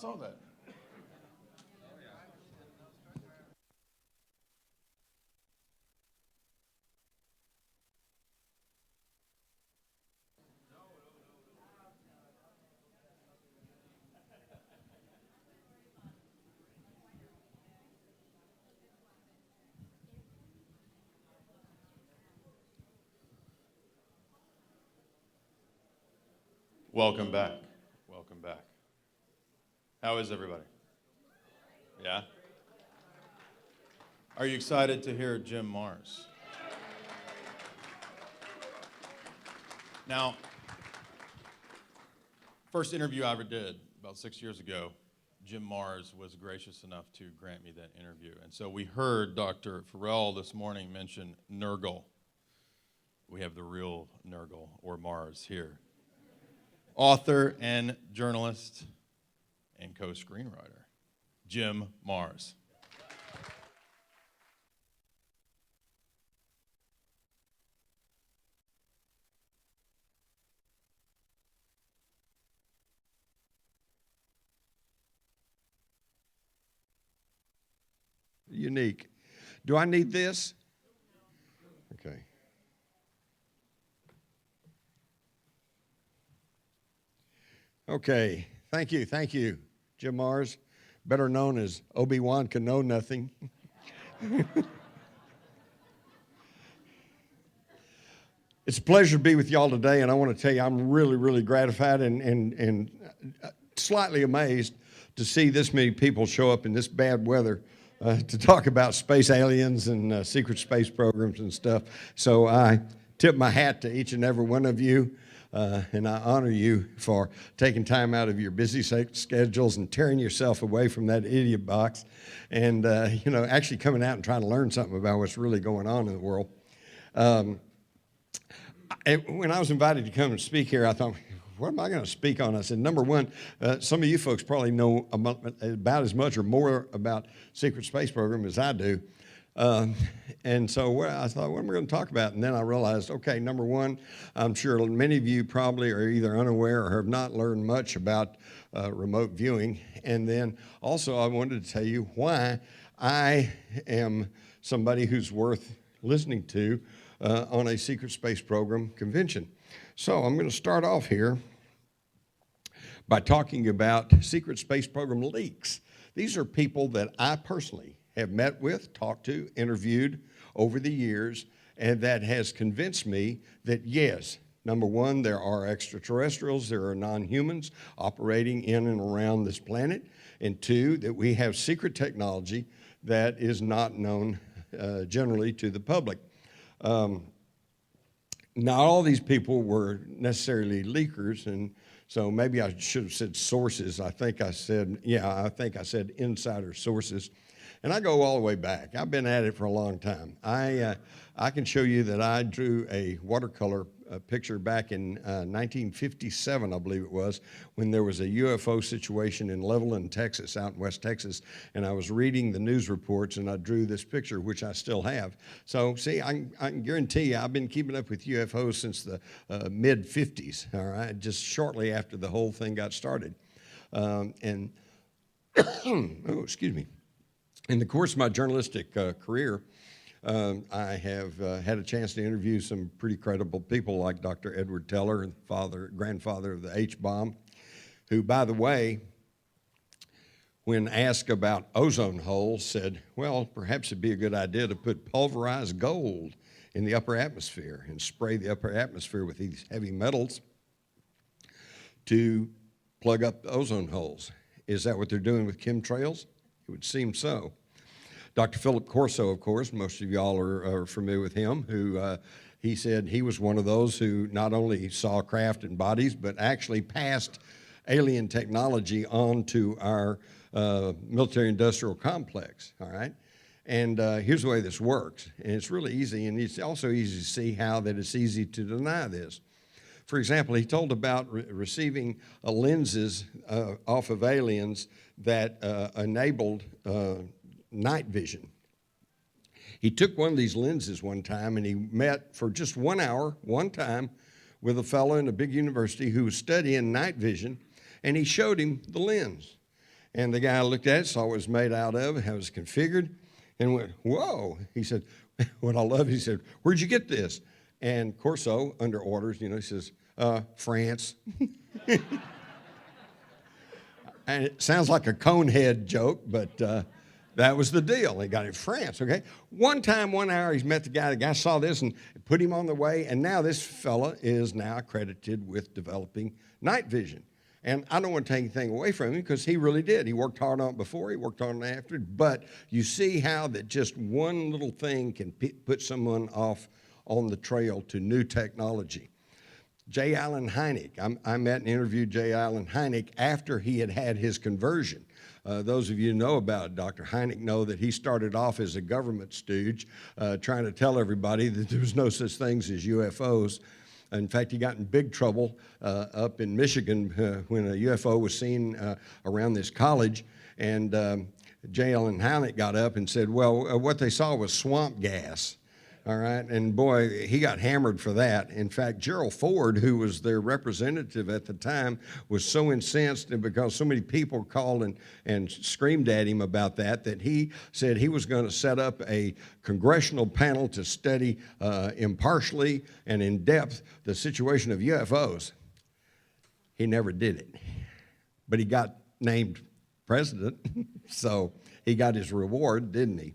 saw that. Welcome back. Welcome back. How is everybody? Yeah? Are you excited to hear Jim Marrs? Now, first interview I ever did about 6 years ago, Jim Marrs was gracious enough to grant me that interview. And so we heard Dr. Farrell this morning mention Nurgle. We have the real Nurgle, or Marrs, here. Author and journalist and co-screenwriter, Jim Marrs. Unique. Do I need this? Okay. Okay, thank you, Jim Marrs, better known as Obi-Wan Can Know Nothing. It's a pleasure to be with y'all today, and I want to tell you I'm really gratified and slightly amazed to see this many people show up in this bad weather to talk about space aliens and secret space programs and stuff. So I tip my hat to each and every one of you. And I honor you for taking time out of your busy schedules and tearing yourself away from that idiot box and, actually coming out and trying to learn something about what's really going on in the world. When I was invited to come and speak here, I thought, what am I going to speak on? I said, number one, some of you folks probably know about as much or more about secret space program as I do. And so I thought, what am I going to talk about? And then I realized, okay, number one, I'm sure many of you probably are either unaware or have not learned much about remote viewing. And then also I wanted to tell you why I am somebody who's worth listening to on a secret space program convention. So I'm going to start off here by talking about secret space program leaks. These are people that I personally have met with, talked to, interviewed over the years, and that has convinced me that yes, number one, there are extraterrestrials, there are non-humans operating in and around this planet, and two, that we have secret technology that is not known generally to the public. Not all these people were necessarily leakers, and so maybe I should have said sources. I think I said insider sources. And I go all the way back. I've been at it for a long time. I can show you that I drew a watercolor picture back in 1957, I believe it was, when there was a UFO situation in Levelland, Texas, out in West Texas, and I was reading the news reports, and I drew this picture, which I still have. So, see, I can guarantee you I've been keeping up with UFOs since the mid-50s, all right, just shortly after the whole thing got started. Oh, excuse me. In the course of my journalistic career, I have had a chance to interview some pretty credible people like Dr. Edward Teller, grandfather of the H-bomb, who, by the way, when asked about ozone holes, said, well, perhaps it'd be a good idea to put pulverized gold in the upper atmosphere and spray the upper atmosphere with these heavy metals to plug up the ozone holes. Is that what they're doing with chemtrails? It would seem so. Dr. Philip Corso, of course, most of y'all are familiar with him, who he said he was one of those who not only saw craft and bodies, but actually passed alien technology on to our military-industrial complex, all right? And here's the way this works, and it's really easy, and it's also easy to see how that it's easy to deny this. For example, he told about receiving lenses off of aliens that enabled night vision. He took one of these lenses one time and he met for just 1 hour, one time, with a fellow in a big university who was studying night vision, and he showed him the lens. And the guy looked at it, saw what it was made out of, how it was configured, and went, whoa. He said, what I love, he said, where'd you get this? And Corso, under orders, he says, France. And it sounds like a conehead joke, but that was the deal. He got it in France, okay? One time, 1 hour, he's met the guy saw this and put him on the way, and now this fella is now accredited with developing night vision. And I don't want to take anything away from him because he really did. He worked hard on it before, he worked on it after, but you see how that just one little thing can put someone off on the trail to new technology. J. Allen Hynek, I met and interviewed J. Allen Hynek after he had had his conversion. Those of you who know about Dr. Hynek know that he started off as a government stooge, trying to tell everybody that there was no such things as UFOs. In fact, he got in big trouble up in Michigan when a UFO was seen around this college, and J. Allen Hynek got up and said, well, what they saw was swamp gas. All right, and boy, he got hammered for that. In fact, Gerald Ford, who was their representative at the time, was so incensed because so many people called and screamed at him about that he said he was going to set up a congressional panel to study impartially and in depth the situation of UFOs. He never did it, but he got named president, so he got his reward, didn't he?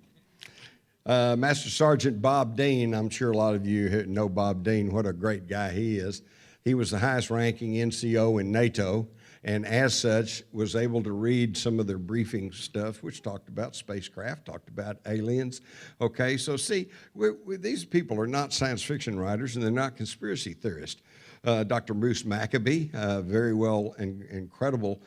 Master Sergeant Bob Dean, I'm sure a lot of you know Bob Dean, what a great guy he is. He was the highest ranking NCO in NATO, and as such was able to read some of their briefing stuff, which talked about spacecraft, talked about aliens. Okay, so see, these people are not science fiction writers, and they're not conspiracy theorists. Dr. Bruce Maccabee, very well and incredible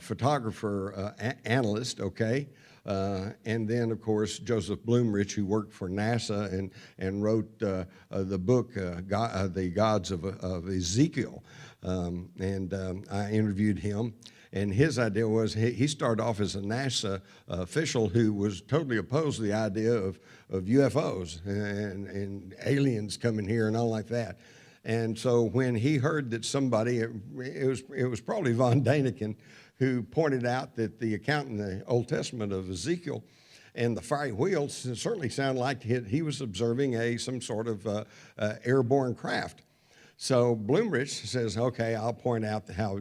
photographer, analyst, okay? And then, of course, Joseph Blumrich, who worked for NASA and wrote the book, The Gods of Ezekiel. I interviewed him, and his idea was he started off as a NASA official who was totally opposed to the idea of UFOs and aliens coming here and all like that. And so when he heard that somebody, it was probably von Daniken, who pointed out that the account in the Old Testament of Ezekiel and the fiery wheels certainly sounded like he was observing some sort of airborne craft. So Blumrich says, okay, I'll point out how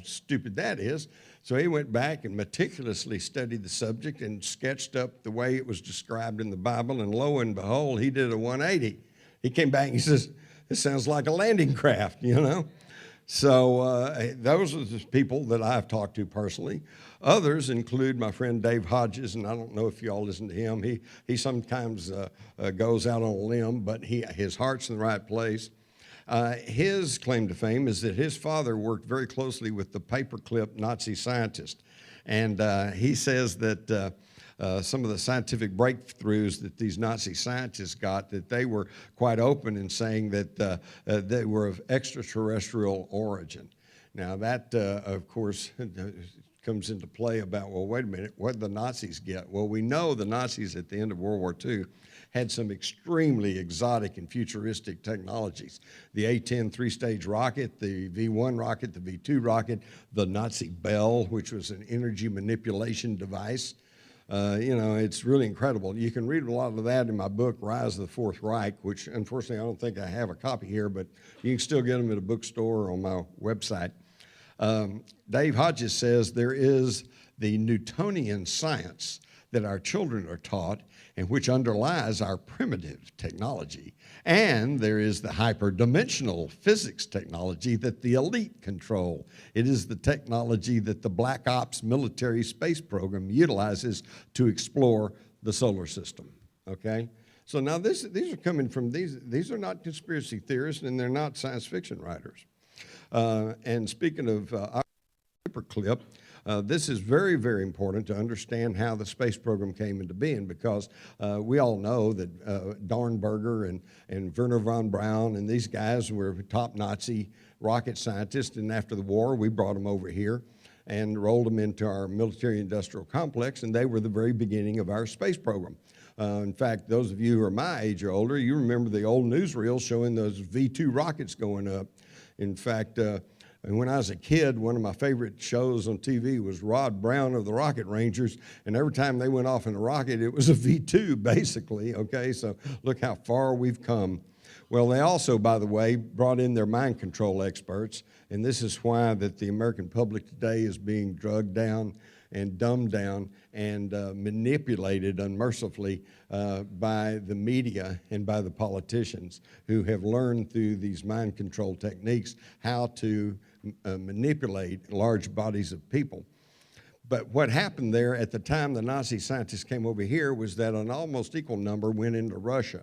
stupid that is. So he went back and meticulously studied the subject and sketched up the way it was described in the Bible, and lo and behold, he did a 180. He came back and he says, this sounds like a landing craft, So those are the people that I've talked to personally. Others include my friend Dave Hodges, and I don't know if you all listen to him. He sometimes goes out on a limb, but his heart's in the right place. His claim to fame is that his father worked very closely with the paperclip Nazi scientist. And he says that some of the scientific breakthroughs that these Nazi scientists got, that they were quite open in saying that they were of extraterrestrial origin. Now that, of course, comes into play about, well, wait a minute, what did the Nazis get? Well, we know the Nazis at the end of World War II had some extremely exotic and futuristic technologies. The A-10 three-stage rocket, the V-1 rocket, the V-2 rocket, the Nazi Bell, which was an energy manipulation device. It's really incredible. You can read a lot of that in my book, Rise of the Fourth Reich, which unfortunately I don't think I have a copy here, but you can still get them at a bookstore or on my website. Dave Hodges says there is the Newtonian science that our children are taught and which underlies our primitive technology. And there is the hyperdimensional physics technology that the elite control. It is the technology that the Black Ops military space program utilizes to explore the solar system, okay? So now these are coming from, these are not conspiracy theorists, and they're not science fiction writers. And speaking of paperclip, this is very, very important to understand how the space program came into being, because we all know that Dornberger and Werner von Braun and these guys were top Nazi rocket scientists, and after the war we brought them over here and rolled them into our military-industrial complex, and they were the very beginning of our space program. In fact, those of you who are my age or older, you remember the old newsreels showing those V-2 rockets going up. In fact, And when I was a kid, one of my favorite shows on TV was Rod Brown of the Rocket Rangers, and every time they went off in a rocket, it was a V2, basically, okay? So look how far we've come. Well, they also, by the way, brought in their mind control experts, and this is why that the American public today is being drugged down and dumbed down and manipulated unmercifully by the media and by the politicians who have learned through these mind control techniques how to manipulate large bodies of people. But what happened there at the time the Nazi scientists came over here was that an almost equal number went into Russia.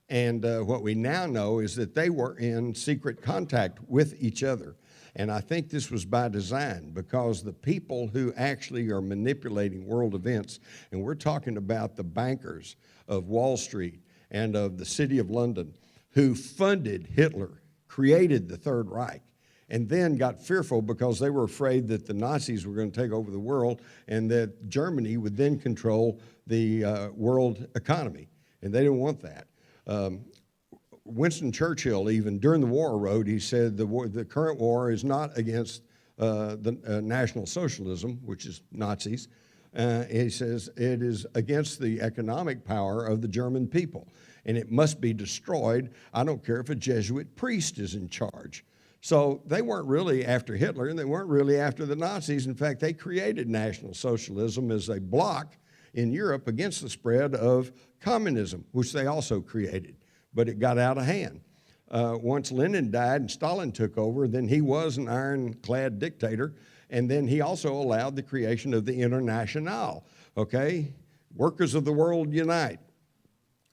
And what we now know is that they were in secret contact with each other. And I think this was by design, because the people who actually are manipulating world events, and we're talking about the bankers of Wall Street and of the City of London, who funded Hitler, created the Third Reich, and then got fearful because they were afraid that the Nazis were going to take over the world and that Germany would then control the world economy. And they didn't want that. Winston Churchill, even during the war, wrote, he said, the current war is not against the National Socialism, which is Nazis. He says it is against the economic power of the German people, and it must be destroyed. I don't care if a Jesuit priest is in charge. So they weren't really after Hitler, and they weren't really after the Nazis. In fact, they created National Socialism as a bloc in Europe against the spread of communism, which they also created. But it got out of hand. Once Lenin died and Stalin took over, then he was an ironclad dictator, and then he also allowed the creation of the Internationale, okay? Workers of the world unite.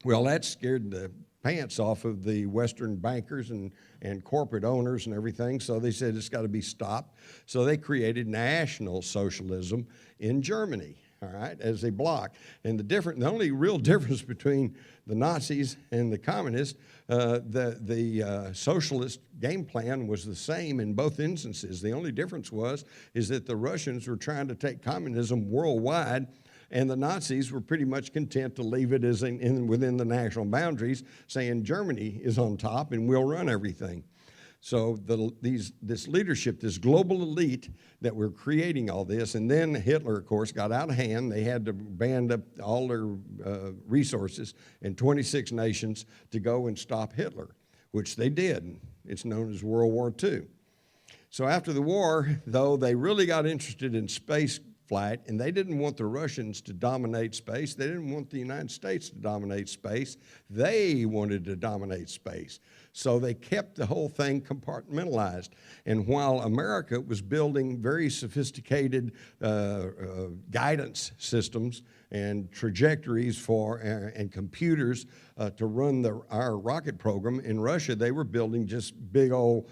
Well, that scared the pants off of the Western bankers and corporate owners and everything, so they said it's got to be stopped. So they created National Socialism in Germany, all right, as a bloc. And the only real difference between the Nazis and the communists, the socialist game plan was the same in both instances. The only difference is that the Russians were trying to take communism worldwide, and the Nazis were pretty much content to leave it as within the national boundaries, saying Germany is on top and we'll run everything. So this leadership, this global elite that were creating all this, and then Hitler, of course, got out of hand. They had to band up all their resources in 26 nations to go and stop Hitler, which they did. It's known as World War II. So after the war, though, they really got interested in space flight, and they didn't want the Russians to dominate space. They didn't want the United States to dominate space. They wanted to dominate space. So they kept the whole thing compartmentalized. And while America was building very sophisticated guidance systems and trajectories and computers to run our rocket program, in Russia they were building just big old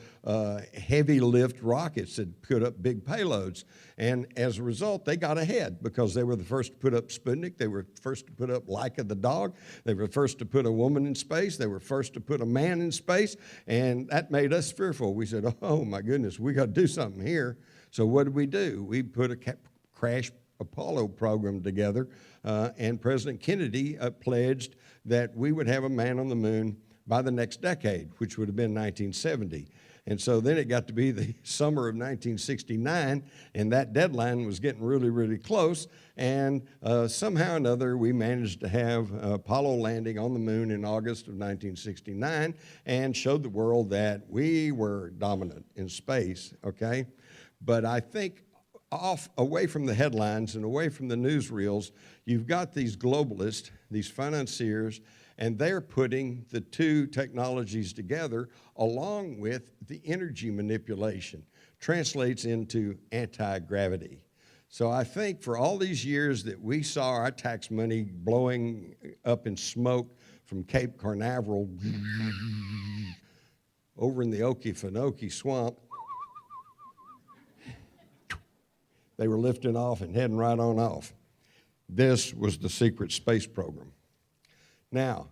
heavy lift rockets that put up big payloads. And as a result, they got ahead because they were the first to put up Sputnik. They were first to put up Laika the dog. They were first to put a woman in space. They were first to put a man in space. And that made us fearful. We said, oh my goodness, we got to do something here. So what did? We put a crash Apollo program together, and President Kennedy pledged that we would have a man on the moon by the next decade, which would have been 1970. And so then it got to be the summer of 1969, and that deadline was getting really, really close. And somehow or another, we managed to have Apollo landing on the moon in August of 1969 and showed the world that we were dominant in space, okay? But I think away from the headlines and away from the newsreels, you've got these globalists, these financiers, and they're putting the two technologies together along with the energy manipulation. Translates into anti-gravity. So I think for all these years that we saw our tax money blowing up in smoke from Cape Canaveral over in the Okefenokee swamp, they were lifting off and heading right on off. This was the secret space program. Now,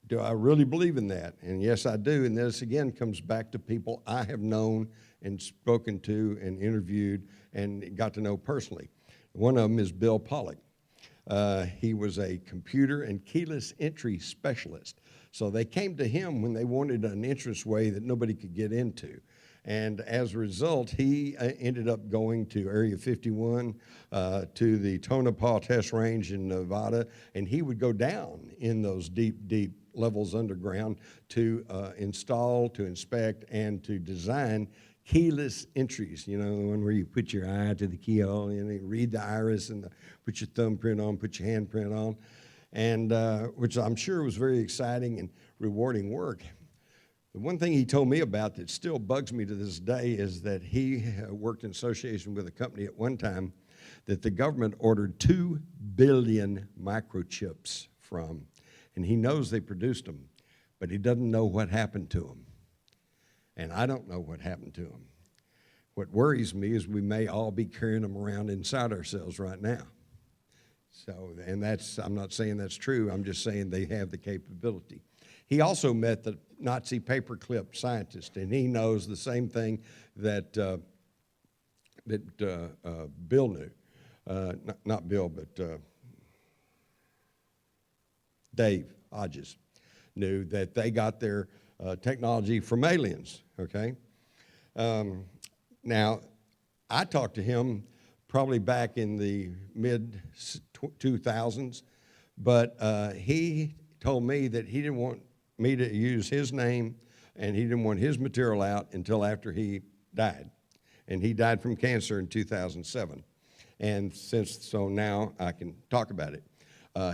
do I really believe in that? And yes, I do. And this again comes back to people I have known and spoken to and interviewed and got to know personally. One of them is Bill Pollock. He was a computer and keyless entry specialist. So they came to him when they wanted an entranceway that nobody could get into. And as a result, he ended up going to Area 51, to the Tonopah Test Range in Nevada, and he would go down in those deep, deep levels underground to install, to inspect, and to design keyless entries. You know, the one where you put your eye to the keyhole and you read the iris and put your thumbprint on, put your handprint on, and which I'm sure was very exciting and rewarding work. The one thing he told me about that still bugs me to this day is that he worked in association with a company at one time that the government ordered 2 billion microchips from, and he knows they produced them, but he doesn't know what happened to them. And I don't know what happened to them. What worries me is we may all be carrying them around inside ourselves right now. So, and I'm not saying that's true, I'm just saying they have the capability. He also met the Nazi paperclip scientist, and he knows the same thing that Bill knew. Not Bill, but Dave Hodges knew that they got their technology from aliens, okay? Now, I talked to him probably back in the mid-2000s, but he told me that he didn't want me to use his name, and he didn't want his material out until after he died. And he died from cancer in 2007. And so now I can talk about it.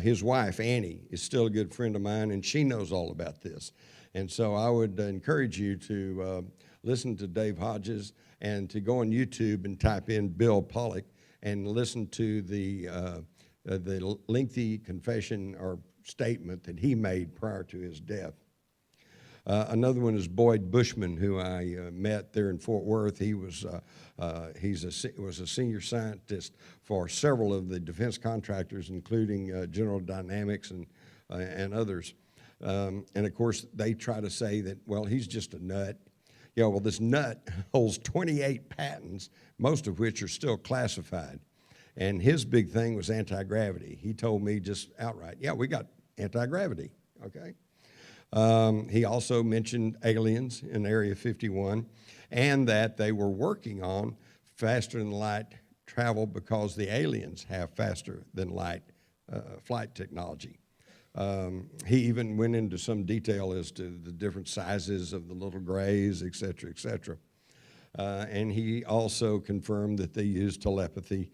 His wife, Annie, is still a good friend of mine, and she knows all about this. And so I would encourage you to listen to Dave Hodges and to go on YouTube and type in Bill Pollock and listen to the lengthy confession or statement that he made prior to his death. Another one is Boyd Bushman, who I met there in Fort Worth. He was was a senior scientist for several of the defense contractors, including General Dynamics and others. And of course, they try to say that, well, he's just a nut. Yeah, well, this nut holds 28 patents, most of which are still classified. And his big thing was anti-gravity. He told me just outright, yeah, we got anti-gravity, okay? He also mentioned aliens in Area 51 and that they were working on faster than light travel because the aliens have faster than light flight technology. He even went into some detail as to the different sizes of the little grays, et cetera, et cetera. And he also confirmed that they use telepathy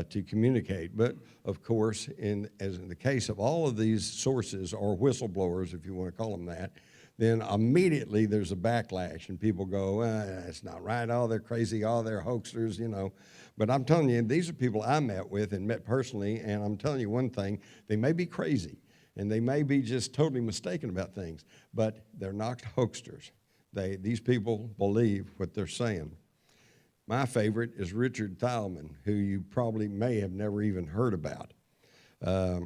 to communicate. But of course, as in the case of all of these sources, or whistleblowers, if you want to call them that, then immediately there's a backlash, and people go, that's not right, oh, they're crazy, oh, they're hoaxers, you know. But I'm telling you, these are people I met with and met personally, and I'm telling you one thing, they may be crazy, and they may be just totally mistaken about things, but they're not hoaxers. These people believe what they're saying. My favorite is Richard Thielman, who you probably may have never even heard about. I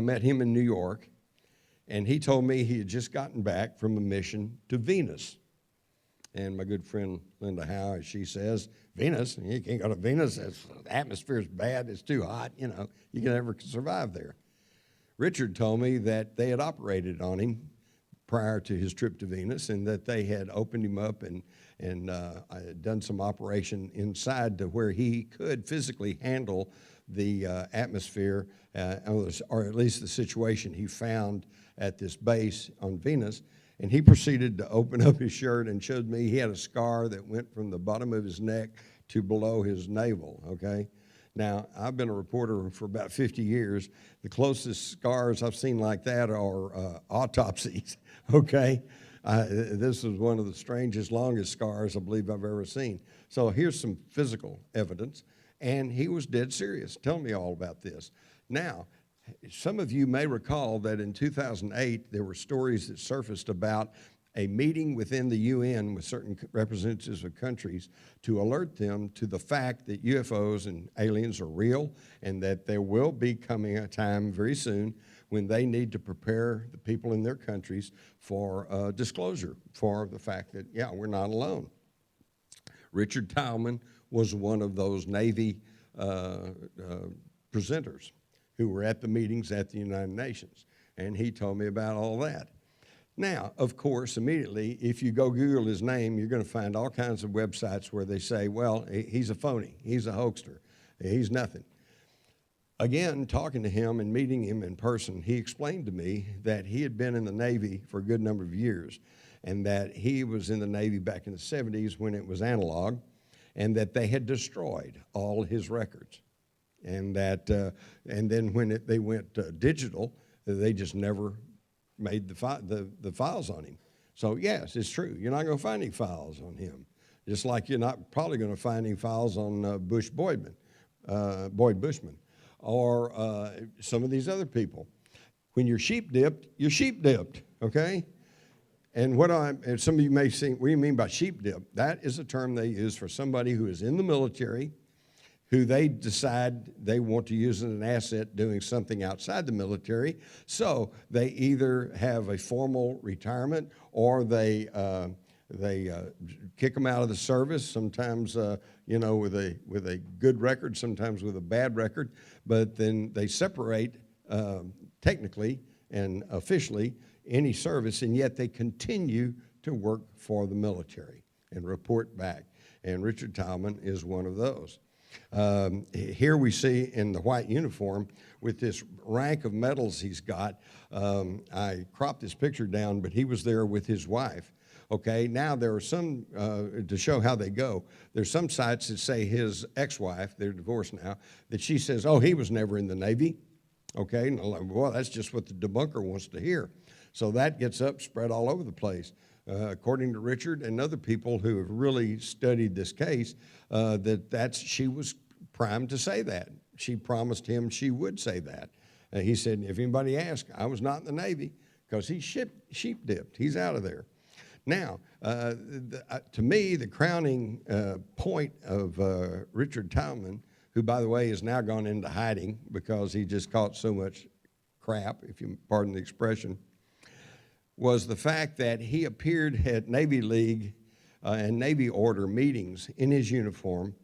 met him in New York, and he told me he had just gotten back from a mission to Venus. And my good friend Linda Howe, as she says, Venus, you can't go to Venus, the atmosphere's bad, it's too hot, you know, you can never survive there. Richard told me that they had operated on him prior to his trip to Venus, and that they had opened him up and done some operation inside to where he could physically handle the atmosphere, or at least the situation he found at this base on Venus. And he proceeded to open up his shirt and showed me he had a scar that went from the bottom of his neck to below his navel, okay? Now, I've been a reporter for about 50 years. The closest scars I've seen like that are autopsies, okay? This is one of the strangest, longest scars I believe I've ever seen. So here's some physical evidence, and he was dead serious. Tell me all about this. Now, some of you may recall that in 2008, there were stories that surfaced about a meeting within the UN with certain representatives of countries to alert them to the fact that UFOs and aliens are real, and that there will be coming a time very soon when they need to prepare the people in their countries for disclosure for the fact that, yeah, we're not alone. Richard Thielman was one of those Navy presenters who were at the meetings at the United Nations, and he told me about all that. Now, of course, immediately, if you go Google his name, you're going to find all kinds of websites where they say, well, he's a phony, he's a hoaxer, he's nothing. Again, talking to him and meeting him in person, he explained to me that he had been in the Navy for a good number of years, and that he was in the Navy back in the 70s when it was analog, and that they had destroyed all his records. And that, and then when they went digital, they just never made the files on him. So yes, it's true. You're not going to find any files on him, just like you're not probably going to find any files on Boyd Bushman, or some of these other people. When you're sheep dipped, okay? And some of you may think, what do you mean by sheep dip? That is a term they use for somebody who is in the military, who they decide they want to use as an asset doing something outside the military. So they either have a formal retirement, or they kick them out of the service, sometimes with a good record, sometimes with a bad record, but then they separate technically and officially any service, and yet they continue to work for the military and report back. And Richard Tallman is one of those. Here we see in the white uniform with this rank of medals he's got. I cropped this picture down, but he was there with his wife. Okay, now there are some, to show how they go, there's some sites that say his ex-wife, they're divorced now, that she says, oh, he was never in the Navy. Okay, well, that's just what the debunker wants to hear. So that gets spread all over the place. According to Richard and other people who have really studied this case, she was primed to say that. She promised him she would say that. He said, if anybody asks, I was not in the Navy, because he's sheep dipped. He's out of there. Now, to me, the crowning point of Richard Tallman, who, by the way, has now gone into hiding because he just caught so much crap, if you pardon the expression, was the fact that he appeared at Navy League and Navy Order meetings in his uniform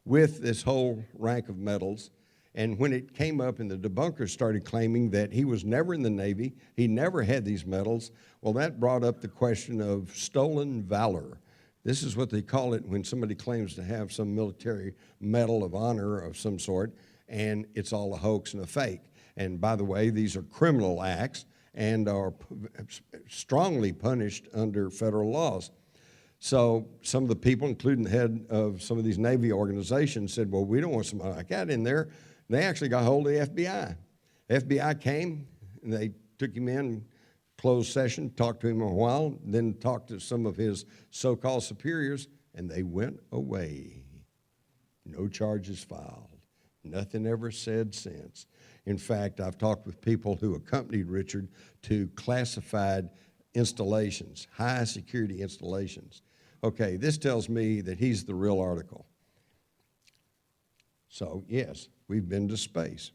with this whole rank of medals. And when it came up and the debunkers started claiming that he was never in the Navy, he never had these medals, well, that brought up the question of stolen valor. This is what they call it when somebody claims to have some military medal of honor of some sort, and it's all a hoax and a fake. And by the way, these are criminal acts and are strongly punished under federal laws. So some of the people, including the head of some of these Navy organizations, said, well, we don't want somebody like that in there. They actually got hold of the FBI. FBI came, and they took him in, closed session, talked to him a while, then talked to some of his so-called superiors, and they went away. No charges filed. Nothing ever said since. In fact, I've talked with people who accompanied Richard to classified installations, high security installations. Okay, this tells me that he's the real article. So, yes, we've been to space.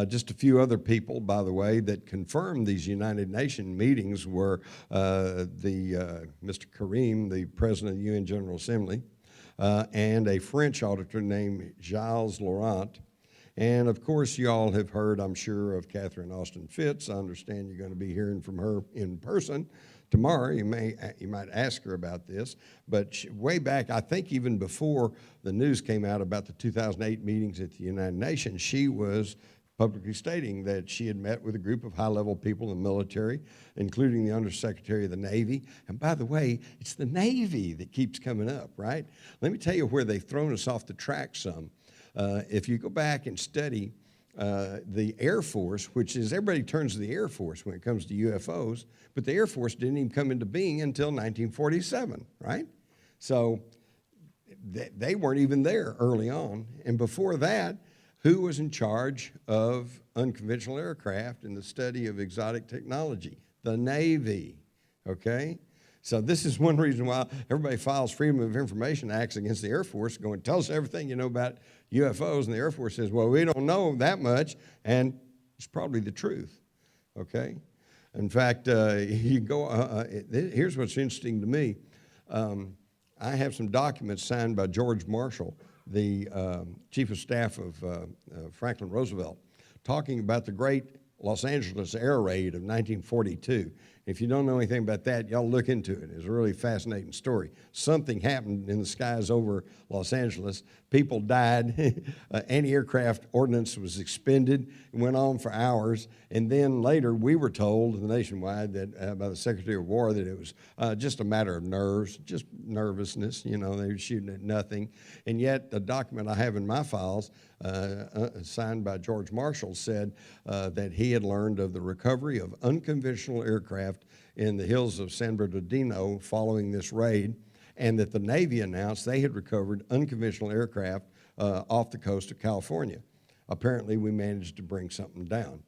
Just a few other people, by the way, that confirmed these United Nations meetings were Mr. Karim, the president of the UN General Assembly, and a French auditor named Gilles Laurent. And, of course, you all have heard, I'm sure, of Catherine Austin Fitts. I understand you're going to be hearing from her in person tomorrow. You might ask her about this. But way back, I think even before the news came out about the 2008 meetings at the United Nations, she was publicly stating that she had met with a group of high-level people in the military, including the Undersecretary of the Navy. And by the way, it's the Navy that keeps coming up, right? Let me tell you where they've thrown us off the track some. If you go back and study the Air Force, which is, everybody turns to the Air Force when it comes to UFOs, but the Air Force didn't even come into being until 1947, right? So they weren't even there early on. And before that, who was in charge of unconventional aircraft and the study of exotic technology? The Navy, okay? So this is one reason why everybody files Freedom of Information Acts against the Air Force, going, tell us everything you know about UFOs, and the Air Force says, well, we don't know that much, and it's probably the truth, okay? In fact, you go, here's what's interesting to me. I have some documents signed by George Marshall, the Chief of Staff of Franklin Roosevelt, talking about the great Los Angeles air raid of 1942. If you don't know anything about that, y'all look into it. It's a really fascinating story. Something happened in the skies over Los Angeles. People died. Anti-aircraft ordnance was expended. It went on for hours. And then later we were told nationwide that by the Secretary of War that it was just a matter of nerves, just nervousness. You know, they were shooting at nothing. And yet the document I have in my files, signed by George Marshall, said that he had learned of the recovery of unconventional aircraft in the hills of San Bernardino following this raid, and that the Navy announced they had recovered unconventional aircraft off the coast of California. Apparently, we managed to bring something down.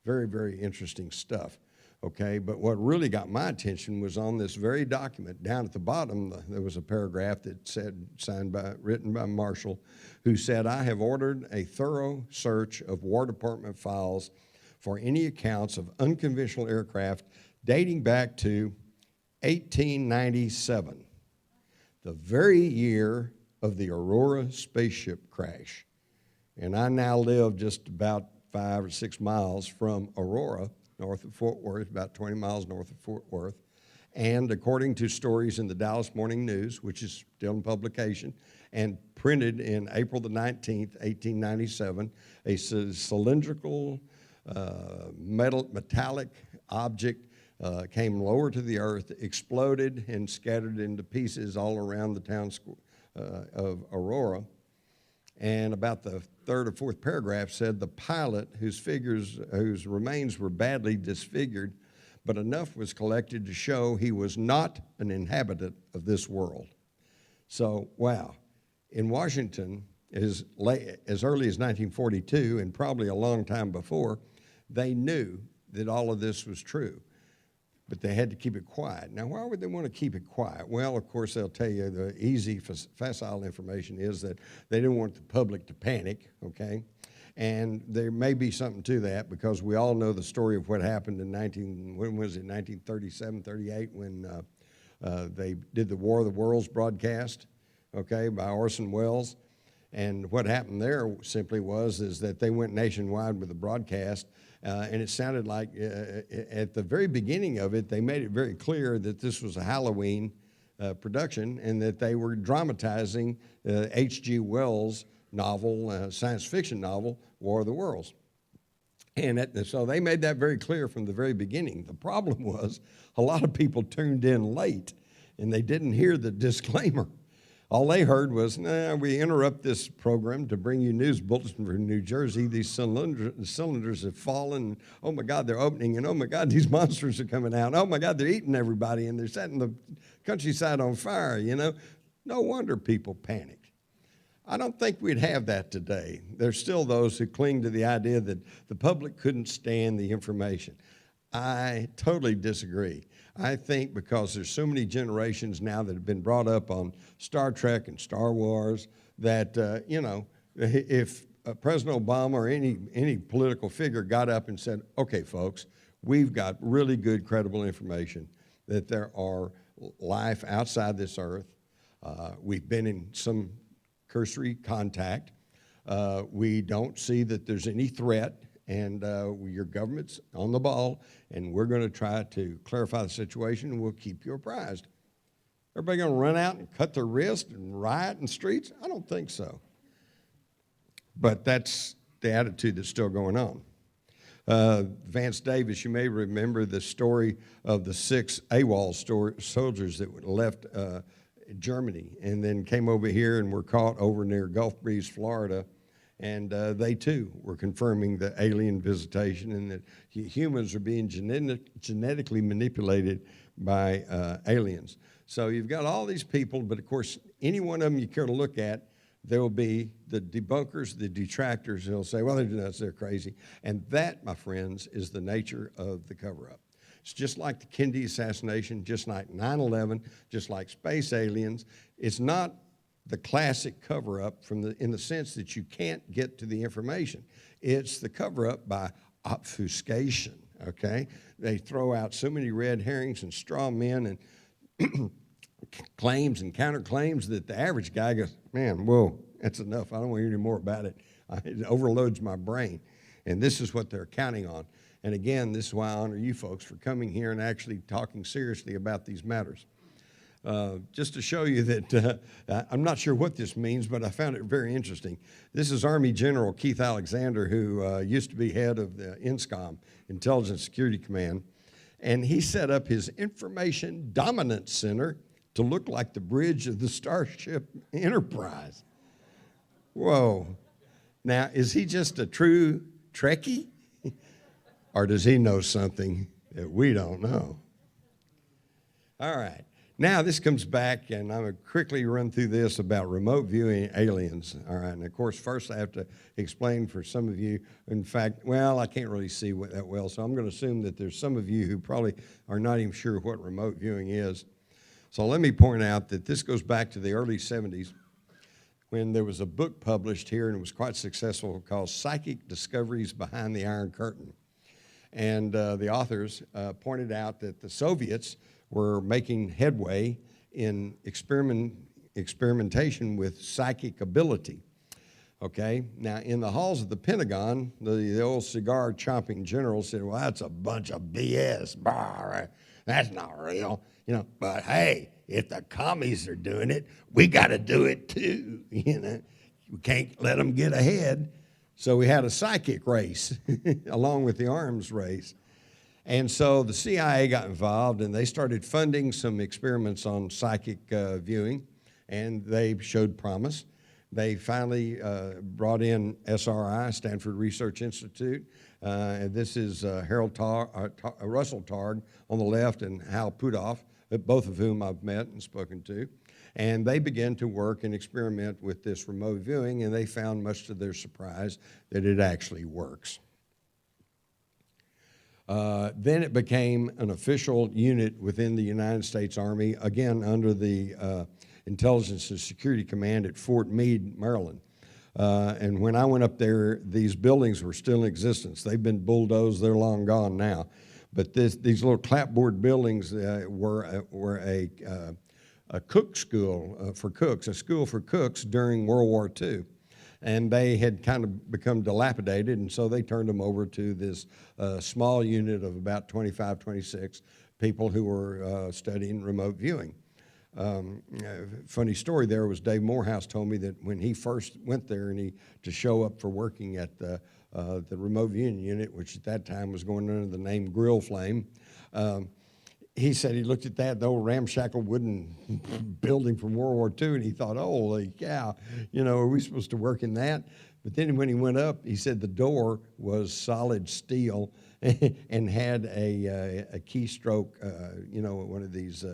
Very, very interesting stuff. Okay, but what really got my attention was on this very document. Down at the bottom, there was a paragraph that said, written by Marshall, who said, "I have ordered a thorough search of War Department files for any accounts of unconventional aircraft dating back to 1897, the very year of the Aurora spaceship crash." And I now live just about 5 or 6 miles from Aurora, north of Fort Worth, about 20 miles north of Fort Worth. And according to stories in the Dallas Morning News, which is still in publication, and printed in April the 19th, 1897, a cylindrical metallic object came lower to the earth, exploded, and scattered into pieces all around the town of Aurora. And about the third or fourth paragraph said the pilot, whose remains were badly disfigured, but enough was collected to show he was not an inhabitant of this world. So, wow. In Washington, as early as 1942, and probably a long time before, they knew that all of this was true, but they had to keep it quiet. Now, why would they want to keep it quiet? Well, of course, they'll tell you the easy, facile information is that they didn't want the public to panic, okay? And there may be something to that, because we all know the story of what happened in 1937, 38, when they did the War of the Worlds broadcast, okay, by Orson Welles. And what happened there simply is that they went nationwide with the broadcast, and it sounded like at the very beginning of it, they made it very clear that this was a Halloween production, and that they were dramatizing H.G. Wells' novel, science fiction novel, War of the Worlds. And so they made that very clear from the very beginning. The problem was a lot of people tuned in late, and they didn't hear the disclaimer. All they heard was, we interrupt this program to bring you news bulletin from New Jersey. These cylinders have fallen. Oh, my God, they're opening. And, oh, my God, these monsters are coming out. Oh, my God, they're eating everybody. And they're setting the countryside on fire, you know. No wonder people panicked. I don't think we'd have that today. There's still those who cling to the idea that the public couldn't stand the information. I totally disagree. I think because there's so many generations now that have been brought up on Star Trek and Star Wars that, if President Obama or any political figure got up and said, okay, folks, we've got really good, credible information that there are life outside this earth. We've been in some cursory contact. We don't see that there's any threat. And your government's on the ball, and we're going to try to clarify the situation, and we'll keep you apprised. Everybody going to run out and cut their wrist and riot in the streets? I don't think so. But that's the attitude that's still going on. Vance Davis, you may remember the story of the 6 AWOL soldiers that left Germany and then came over here and were caught over near Gulf Breeze, Florida. And they, too, were confirming the alien visitation and that humans are being genetically manipulated by aliens. So you've got all these people, but, of course, any one of them you care to look at, there will be the debunkers, the detractors, who will say, well, they're nuts, they're crazy. And that, my friends, is the nature of the cover-up. It's just like the Kennedy assassination, just like 9/11, just like space aliens. It's not the classic cover-up in the sense that you can't get to the information. It's the cover-up by obfuscation, okay? They throw out so many red herrings and straw men and claims and counterclaims that the average guy goes, man, whoa, that's enough. I don't want to hear any more about it. It overloads my brain. And this is what they're counting on. And again, this is why I honor you folks for coming here and actually talking seriously about these matters. Just to show you that I'm not sure what this means, but I found it very interesting. This is Army General Keith Alexander, who used to be head of the INSCOM, Intelligence Security Command, and he set up his Information Dominance Center to look like the bridge of the Starship Enterprise. Whoa. Now, is he just a true Trekkie? Or does he know something that we don't know? All right. Now, this comes back, and I'm going to quickly run through this about remote viewing aliens. All right. And, of course, first I have to explain for some of you. In fact, well, I can't really see that well, so I'm going to assume that there's some of you who probably are not even sure what remote viewing is. So let me point out that this goes back to the early 70s when there was a book published here, and it was quite successful, called Psychic Discoveries Behind the Iron Curtain. And the authors pointed out that the Soviets were making headway in experimentation with psychic ability. Okay, now in the halls of the Pentagon, the old cigar chomping general said, well, that's a bunch of BS, that's not real, but hey, if the commies are doing it, we got to do it too, we can't let them get ahead. So we had a psychic race along with the arms race. And so the CIA got involved, and they started funding some experiments on psychic viewing, and they showed promise. They finally brought in SRI, Stanford Research Institute, and this is Russell Targ on the left and Hal Puthoff, both of whom I've met and spoken to. And they began to work and experiment with this remote viewing, and they found, much to their surprise, that it actually works. Then it became an official unit within the United States Army, again under the Intelligence and Security Command at Fort Meade, Maryland. And when I went up there, these buildings were still in existence. They've been bulldozed, they're long gone now. But these little clapboard buildings were a cook school for cooks, a school for cooks during World War II. And they had kind of become dilapidated, and so they turned them over to this small unit of about 25, 26 people who were studying remote viewing. Funny story there was Dave Morehouse told me that when he first went there and to show up for working at the remote viewing unit, which at that time was going under the name Grill Flame, he said he looked at the old ramshackle wooden building from World War II, and he thought, holy cow, are we supposed to work in that? But then when he went up, he said the door was solid steel and had a keystroke, one of these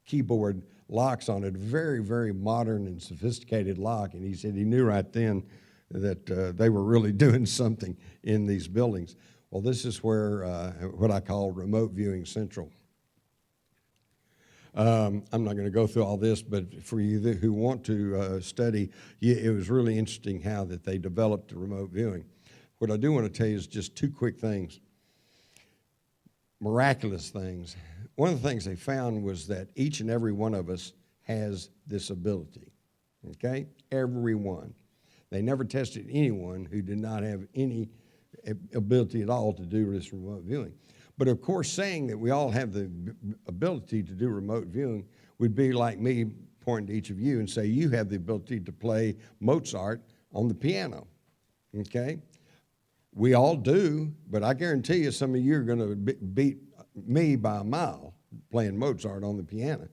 keyboard locks on it, very, very modern and sophisticated lock. And he said he knew right then that they were really doing something in these buildings. Well, this is where what I call remote viewing central. I'm not going to go through all this, but for you who want to study, it was really interesting how that they developed the remote viewing. What I do want to tell you is just two quick things, miraculous things. One of the things they found was that each and every one of us has this ability, okay? Every one. They never tested anyone who did not have any ability at all to do this remote viewing. But of course, saying that we all have the ability to do remote viewing would be like me pointing to each of you and say you have the ability to play Mozart on the piano, okay? We all do, but I guarantee you some of you are going to beat me by a mile playing Mozart on the piano.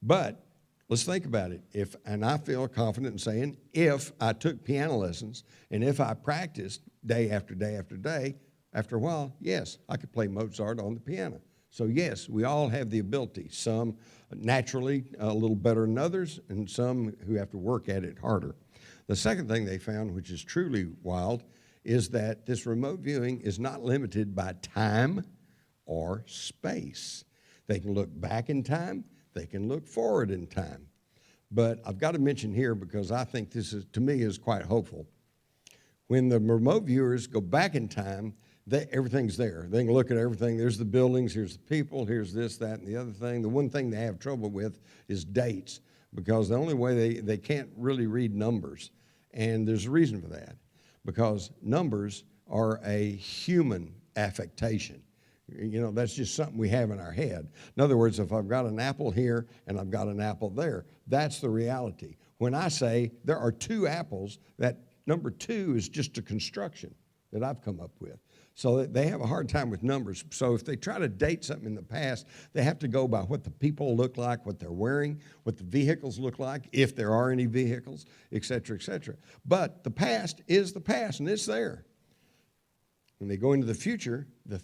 But let's think about it. And I feel confident in saying if I took piano lessons and if I practiced day after day after day, after a while, yes, I could play Mozart on the piano. So yes, we all have the ability, some naturally a little better than others, and some who have to work at it harder. The second thing they found, which is truly wild, is that this remote viewing is not limited by time or space. They can look back in time, they can look forward in time. But I've got to mention here, because I think this is, to me, is quite hopeful. When the remote viewers go back in time, everything's there. They can look at everything. There's the buildings, here's the people, here's this, that, and the other thing. The one thing they have trouble with is dates, because the only way they can't really read numbers. And there's a reason for that, because numbers are a human affectation. You know, that's just something we have in our head. In other words, if I've got an apple here and I've got an apple there, that's the reality. When I say there are two apples, that number two is just a construction that I've come up with. So they have a hard time with numbers. So if they try to date something in the past, they have to go by what the people look like, what they're wearing, what the vehicles look like, if there are any vehicles, et cetera, et cetera. But the past is the past, and it's there. When they go into the future, the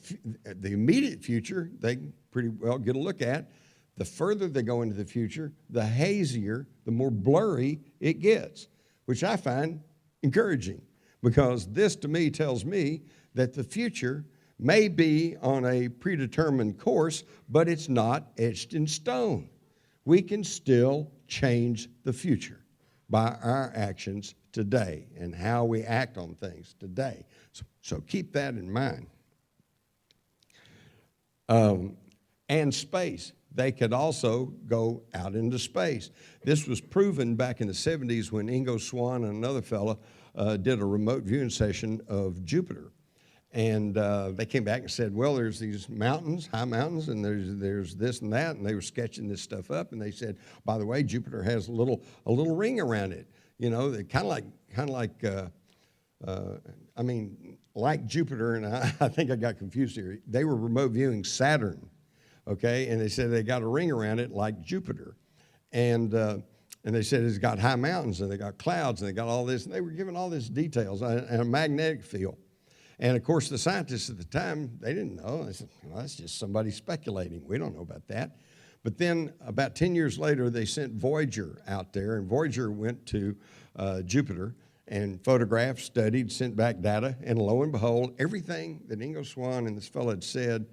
immediate future, they pretty well get a look at. The further they go into the future, the hazier, the more blurry it gets, which I find encouraging, because this to me tells me that the future may be on a predetermined course, but it's not etched in stone. We can still change the future by our actions today and how we act on things today. So keep that in mind. And space. They could also go out into space. This was proven back in the 70s when Ingo Swann and another fellow did a remote viewing session of Jupiter. And they came back and said, well, there's these mountains, high mountains, and there's this and that, and they were sketching this stuff up, and they said, by the way, Jupiter has a little ring around it. You know, they kind of like like Jupiter, and I think I got confused here. They were remote viewing Saturn, okay, and they said they got a ring around it like Jupiter, and they said it's got high mountains, and they got clouds, and they got all this, and they were giving all this details and a magnetic field. And, of course, the scientists at the time, they didn't know. They said, well, that's just somebody speculating. We don't know about that. But then about 10 years later, they sent Voyager out there, and Voyager went to Jupiter and photographed, studied, sent back data, and lo and behold, everything that Ingo Swann and this fellow had said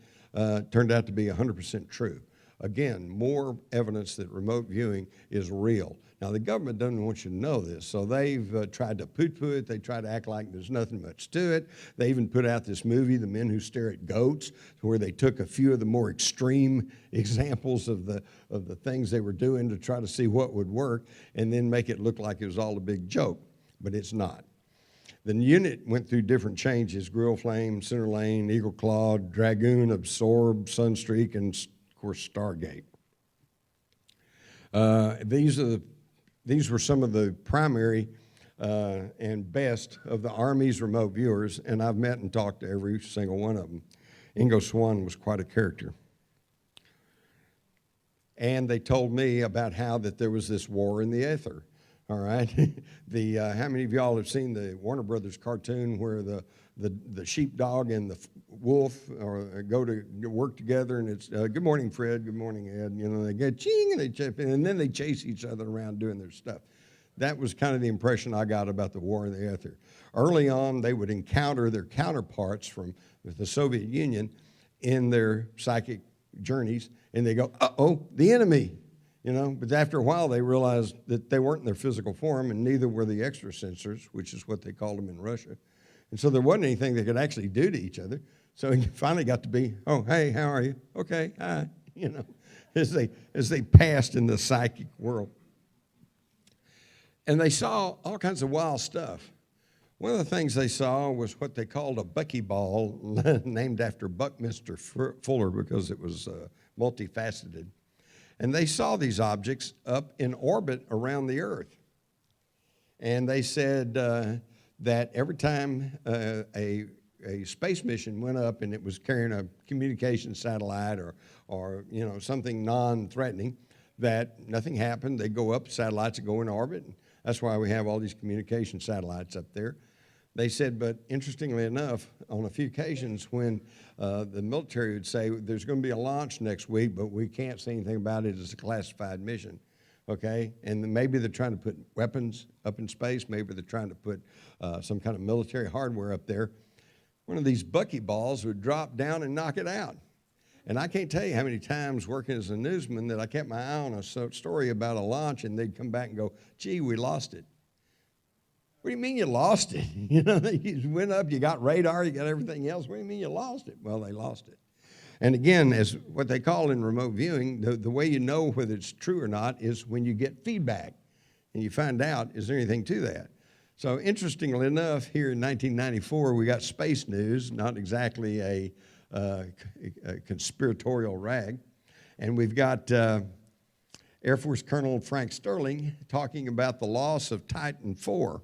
turned out to be 100% true. Again, more evidence that remote viewing is real. Now, the government doesn't want you to know this, so they've tried to poo-poo it. They try to act like there's nothing much to it. They even put out this movie, The Men Who Stare at Goats, where they took a few of the more extreme examples of the things they were doing to try to see what would work and then make it look like it was all a big joke, but it's not. The unit went through different changes: Grill Flame, Center Lane, Eagle Claw, Dragoon, Absorb, Sunstreak, and, of course, Stargate. These were some of the primary and best of the Army's remote viewers, and I've met and talked to every single one of them. Ingo Swann was quite a character. And they told me about how that there was this war in the ether, all right? How many of y'all have seen the Warner Brothers cartoon where the sheepdog and the wolf go to work together, and it's good morning, Fred, good morning, Ed. You know, they get ching and they chip in, and then they chase each other around doing their stuff. That was kind of the impression I got about the war in the ether. Early on, they would encounter their counterparts from the Soviet Union in their psychic journeys, and they go, uh-oh, the enemy. You know, but after a while, they realized that they weren't in their physical form, and neither were the extrasensors, which is what they called them in Russia. And so there wasn't anything they could actually do to each other. So he finally got to be, oh, hey, how are you? Okay, hi, you know, as they passed in the psychic world. And they saw all kinds of wild stuff. One of the things they saw was what they called a buckyball, named after Buckminster Fuller because it was multifaceted. And they saw these objects up in orbit around the Earth. And they said that every time a space mission went up and it was carrying a communication satellite or you know, something non-threatening, that nothing happened. They go up, satellites go in orbit. And that's why we have all these communication satellites up there. They said, but interestingly enough, on a few occasions when the military would say, there's going to be a launch next week, but we can't say anything about it, it's a classified mission, okay? And maybe they're trying to put weapons up in space, maybe they're trying to put some kind of military hardware up there. One of these buckyballs would drop down and knock it out. And I can't tell you how many times working as a newsman that I kept my eye on a story about a launch and they'd come back and go, gee, we lost it. What do you mean you lost it? You know, you went up, you got radar, you got everything else. What do you mean you lost it? Well, they lost it. And again, as what they call in remote viewing, the way you know whether it's true or not is when you get feedback and you find out, is there anything to that? So interestingly enough, here in 1994, we got space news, not exactly a conspiratorial rag. And we've got Air Force Colonel Frank Sterling talking about the loss of Titan IV.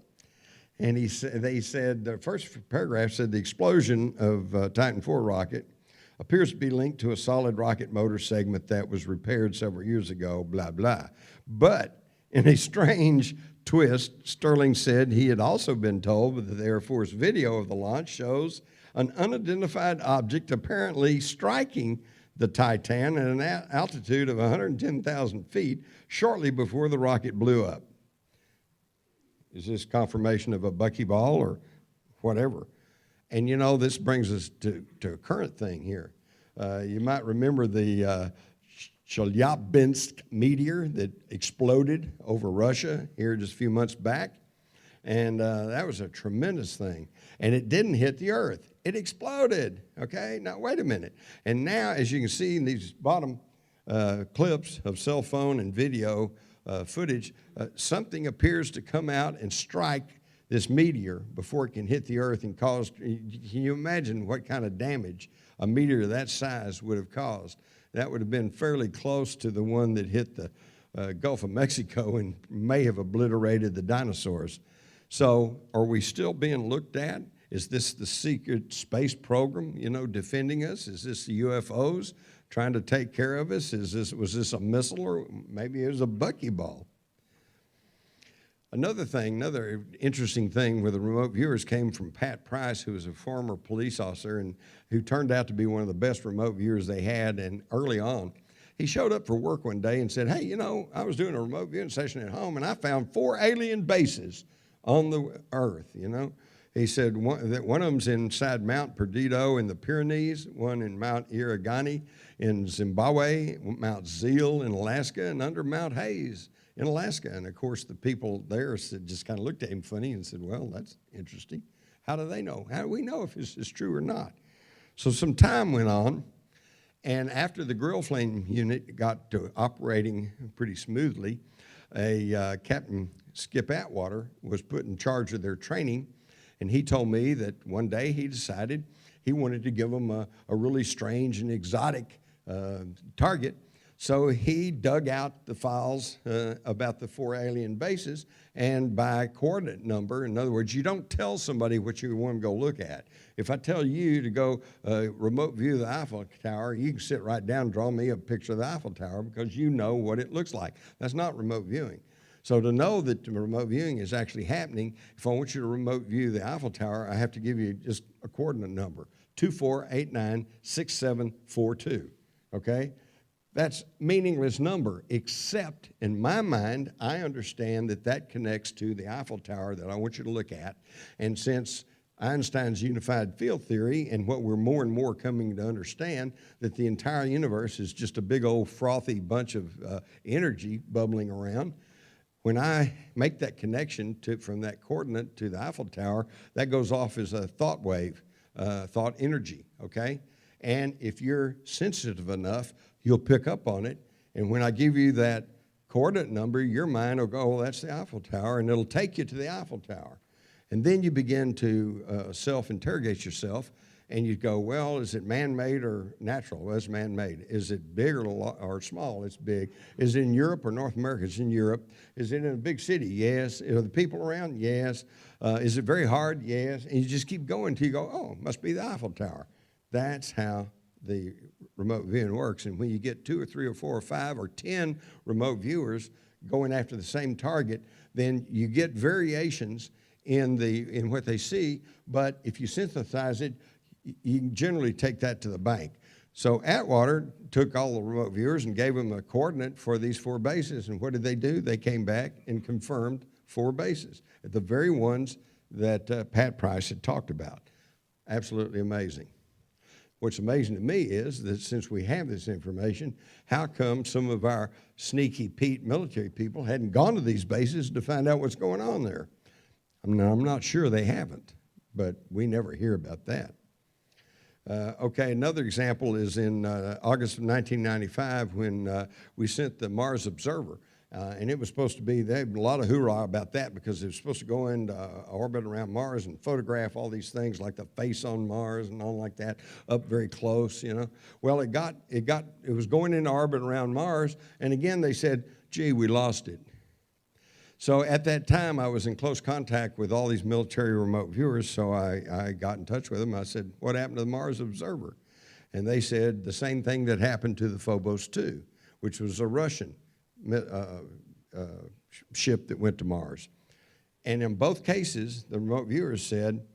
And they said, the first paragraph said, the explosion of Titan IV rocket appears to be linked to a solid rocket motor segment that was repaired several years ago, blah, blah. But in a strange twist, Sterling said he had also been told that the Air Force video of the launch shows an unidentified object apparently striking the Titan at an altitude of 110,000 feet shortly before the rocket blew up. Is this confirmation of a buckyball or whatever? And you know, this brings us to a current thing here. You might remember the Chelyabinsk meteor that exploded over Russia here just a few months back. And that was a tremendous thing. And it didn't hit the earth. It exploded, okay? Now, wait a minute. And now, as you can see in these bottom clips of cell phone and video footage, something appears to come out and strike this meteor before it can hit the earth and cause, can you imagine what kind of damage a meteor that size would have caused? That would have been fairly close to the one that hit the Gulf of Mexico and may have obliterated the dinosaurs. So are we still being looked at? Is this the secret space program, you know, defending us? Is this the UFOs trying to take care of us? Was this a missile, or maybe it was a buckyball? Another interesting thing with the remote viewers came from Pat Price, who was a former police officer and who turned out to be one of the best remote viewers they had. And early on, he showed up for work one day and said, hey, you know, I was doing a remote viewing session at home and I found 4 alien bases on the earth, you know. He said one of them's inside Mount Perdido in the Pyrenees, one in Mount Irigani in Zimbabwe, Mount Zeal in Alaska, and under Mount Hayes in Alaska. And of course, the people there just kind of looked at him funny and said, well, that's interesting. How do they know? How do we know if this is true or not? So some time went on, and after the grill flame unit got to operating pretty smoothly, Captain Skip Atwater was put in charge of their training, and he told me that one day he decided he wanted to give them a really strange and exotic target. So he dug out the files about the 4 alien bases, and by coordinate number, in other words, you don't tell somebody what you want to go look at. If I tell you to go remote view the Eiffel Tower, you can sit right down and draw me a picture of the Eiffel Tower because you know what it looks like. That's not remote viewing. So to know that the remote viewing is actually happening, if I want you to remote view the Eiffel Tower, I have to give you just a coordinate number, 24896742, okay? That's meaningless number, except in my mind, I understand that that connects to the Eiffel Tower that I want you to look at. And since Einstein's unified field theory and what we're more and more coming to understand, that the entire universe is just a big old frothy bunch of energy bubbling around, when I make that connection from that coordinate to the Eiffel Tower, that goes off as a thought wave, thought energy, okay? And if you're sensitive enough, you'll pick up on it. And when I give you that coordinate number, your mind will go, oh, that's the Eiffel Tower, and it'll take you to the Eiffel Tower. And then you begin to self-interrogate yourself, and you go, well, is it man-made or natural? Well, it's man-made. Is it big or small? It's big. Is it in Europe or North America? It's in Europe. Is it in a big city? Yes. Are the people around? Yes. Is it very hard? Yes. And you just keep going until you go, oh, it must be the Eiffel Tower. That's how the remote viewing works. And when you get 2 or 3 or 4 or 5 or 10 remote viewers going after the same target, then you get variations in what they see. But if you synthesize it, you can generally take that to the bank. So Atwater took all the remote viewers and gave them a coordinate for these 4 bases. And what did they do? They came back and confirmed 4 bases, the very ones that Pat Price had talked about. Absolutely amazing. What's amazing to me is that since we have this information, how come some of our sneaky Pete military people hadn't gone to these bases to find out what's going on there? I'm not sure they haven't, but we never hear about that. Okay, another example is in August of 1995 when we sent the Mars Observer. And it was supposed to be, they had a lot of hoorah about that because it was supposed to go into orbit around Mars and photograph all these things like the face on Mars and all like that up very close, you know. Well, it was going into orbit around Mars, and again they said, gee, we lost it. So at that time, I was in close contact with all these military remote viewers, so I got in touch with them. I said, what happened to the Mars Observer? And they said the same thing that happened to the Phobos 2, which was a Russian ship that went to Mars. And in both cases, the remote viewers said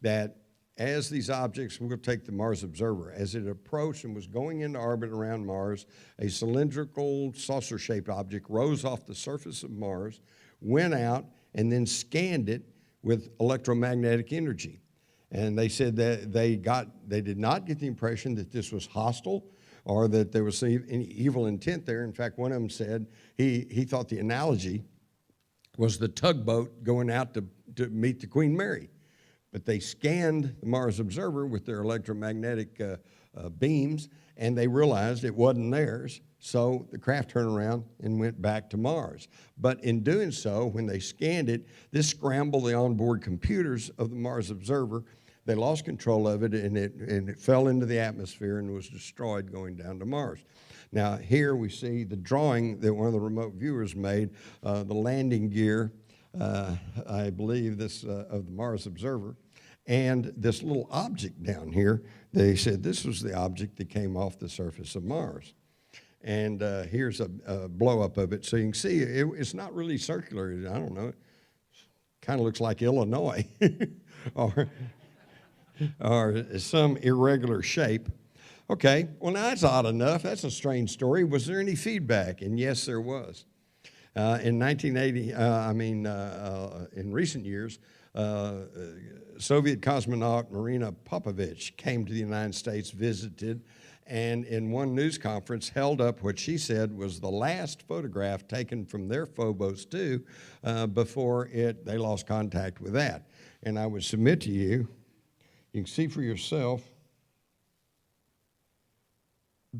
that as these objects, we're going to take the Mars Observer, as it approached and was going into orbit around Mars, a cylindrical saucer-shaped object rose off the surface of Mars, went out, and then scanned it with electromagnetic energy. And they said that they did not get the impression that this was hostile or that there was any evil intent there. In fact, one of them said he thought the analogy was the tugboat going out to meet the Queen Mary. But they scanned the Mars Observer with their electromagnetic beams, and they realized it wasn't theirs. So the craft turned around and went back to Mars. But in doing so, when they scanned it, this scrambled the onboard computers of the Mars Observer. They lost control of it, and it fell into the atmosphere and was destroyed going down to Mars. Now, here we see the drawing that one of the remote viewers made, the landing gear, I believe, of the Mars Observer. And this little object down here, they said this was the object that came off the surface of Mars. And here's a blow-up of it. So you can see it's not really circular. I don't know. It kind of looks like Illinois or some irregular shape. Okay, well, now that's odd enough. That's a strange story. Was there any feedback? And yes, there was. In 1980, in recent years, Soviet cosmonaut Marina Popovich came to the United States, visited, and in one news conference held up what she said was the last photograph taken from their Phobos 2 before they lost contact with that. And I would submit to you, you can see for yourself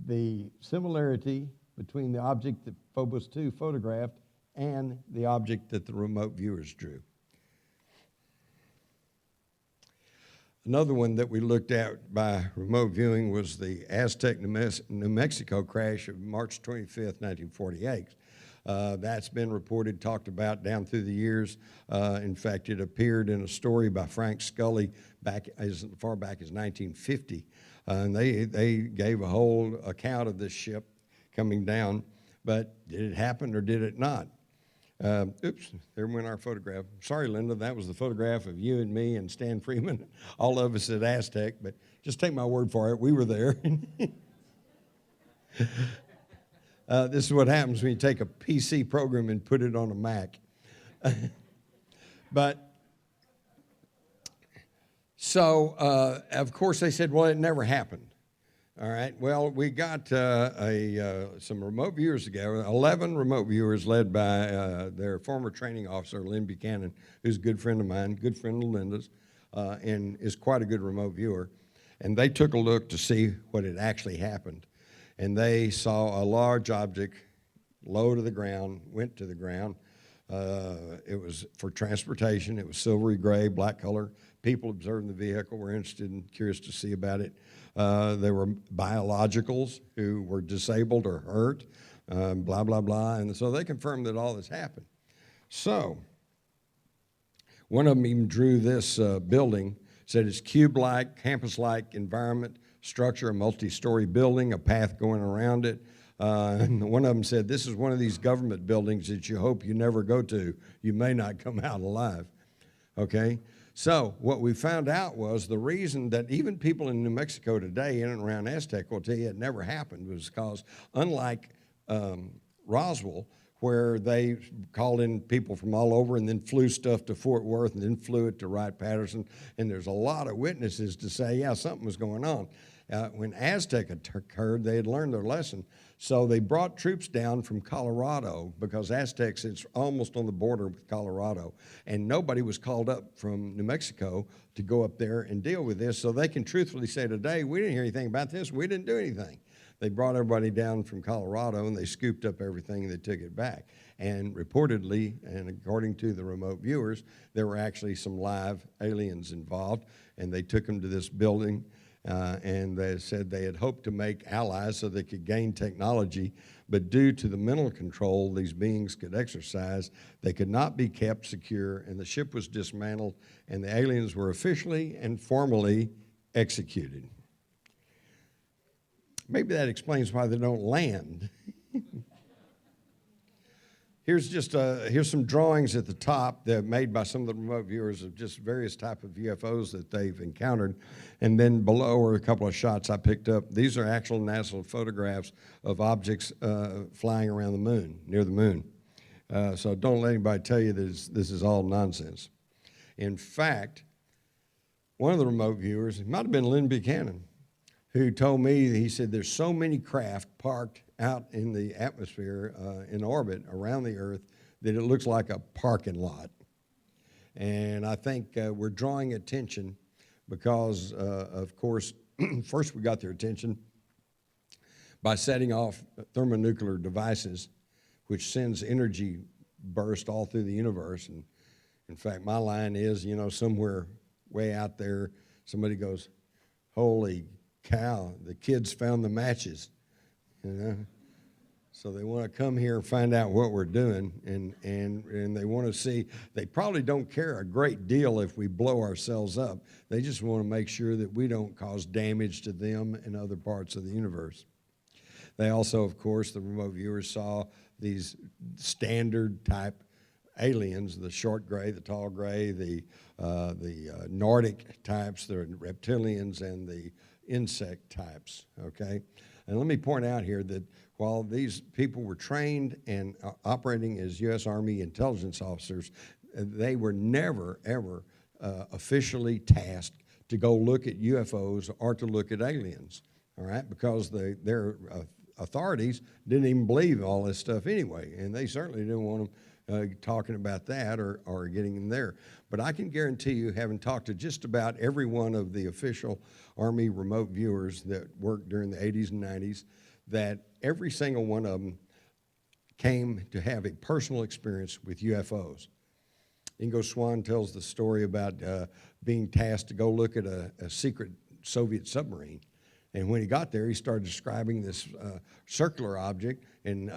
the similarity between the object that Phobos 2 photographed and the object that the remote viewers drew. Another one that we looked at by remote viewing was the Aztec, New Mexico crash of March 25th, 1948. That's been reported, talked about down through the years. In fact, it appeared in a story by Frank Scully back as far back as 1950. And they gave a whole account of this ship coming down. But did it happen or did it not? Oops, there went our photograph. Sorry, Linda, that was the photograph of you and me and Stan Freeman, all of us at Aztec, but just take my word for it, we were there. This is what happens when you take a PC program and put it on a Mac. Of course, they said, well, it never happened. All right, well, we got some remote viewers together, 11 remote viewers led by their former training officer, Lynn Buchanan, who's a good friend of mine, good friend of Linda's, and is quite a good remote viewer. And they took a look to see what had actually happened. And they saw a large object low to the ground, went to the ground. It was for transportation. It was silvery gray, black color. People observing the vehicle were interested and curious to see about it. There were biologicals who were disabled or hurt, blah, blah, blah. And so they confirmed that all this happened. So one of them even drew this building, said it's cube-like, campus-like environment, structure, a multi-story building, a path going around it. And one of them said, this is one of these government buildings that you hope you never go to. You may not come out alive, okay? So what we found out was the reason that even people in New Mexico today, in and around Aztec, will tell you it never happened was because unlike Roswell, where they called in people from all over and then flew stuff to Fort Worth and then flew it to Wright-Patterson, and there's a lot of witnesses to say, yeah, something was going on. When Aztec occurred, they had learned their lesson. So they brought troops down from Colorado because Aztec sits almost on the border with Colorado. And nobody was called up from New Mexico to go up there and deal with this. So they can truthfully say today, we didn't hear anything about this. We didn't do anything. They brought everybody down from Colorado, and they scooped up everything, and they took it back. And reportedly, and according to the remote viewers, there were actually some live aliens involved, and they took them to this building, and they said they had hoped to make allies so they could gain technology, but due to the mental control these beings could exercise, they could not be kept secure, and the ship was dismantled, and the aliens were officially and formally executed. Maybe that explains why they don't land. Here's some drawings at the top that are made by some of the remote viewers of just various type of UFOs that they've encountered. And then below are a couple of shots I picked up. These are actual NASA photographs of objects flying around the moon, near the moon. So don't let anybody tell you this is all nonsense. In fact, one of the remote viewers, it might have been Lynn Buchanan, who told me, he said, there's so many craft parked out in the atmosphere, in orbit around the Earth, that it looks like a parking lot. And I think we're drawing attention because, of course, first we got their attention by setting off thermonuclear devices, which sends energy burst all through the universe. And in fact, my line is, somewhere way out there, somebody goes, holy cow, the kids found the matches. So they want to come here and find out what we're doing, and they want to see. They probably don't care a great deal if we blow ourselves up. They just want to make sure that we don't cause damage to them and other parts of the universe. They also, of course, the remote viewers saw these standard type aliens, the short gray, the tall gray, the Nordic types, the reptilians, and the insect types, okay? And let me point out here that while these people were trained and operating as U.S. Army intelligence officers, they were never, ever officially tasked to go look at UFOs or to look at aliens, all right? Because their authorities didn't even believe all this stuff anyway, and they certainly didn't want them talking about that or getting them there. But I can guarantee you, having talked to just about every one of the official Army remote viewers that worked during the 80s and 90s, that every single one of them came to have a personal experience with UFOs. Ingo Swann tells the story about being tasked to go look at a secret Soviet submarine. And when he got there, he started describing this circular object, and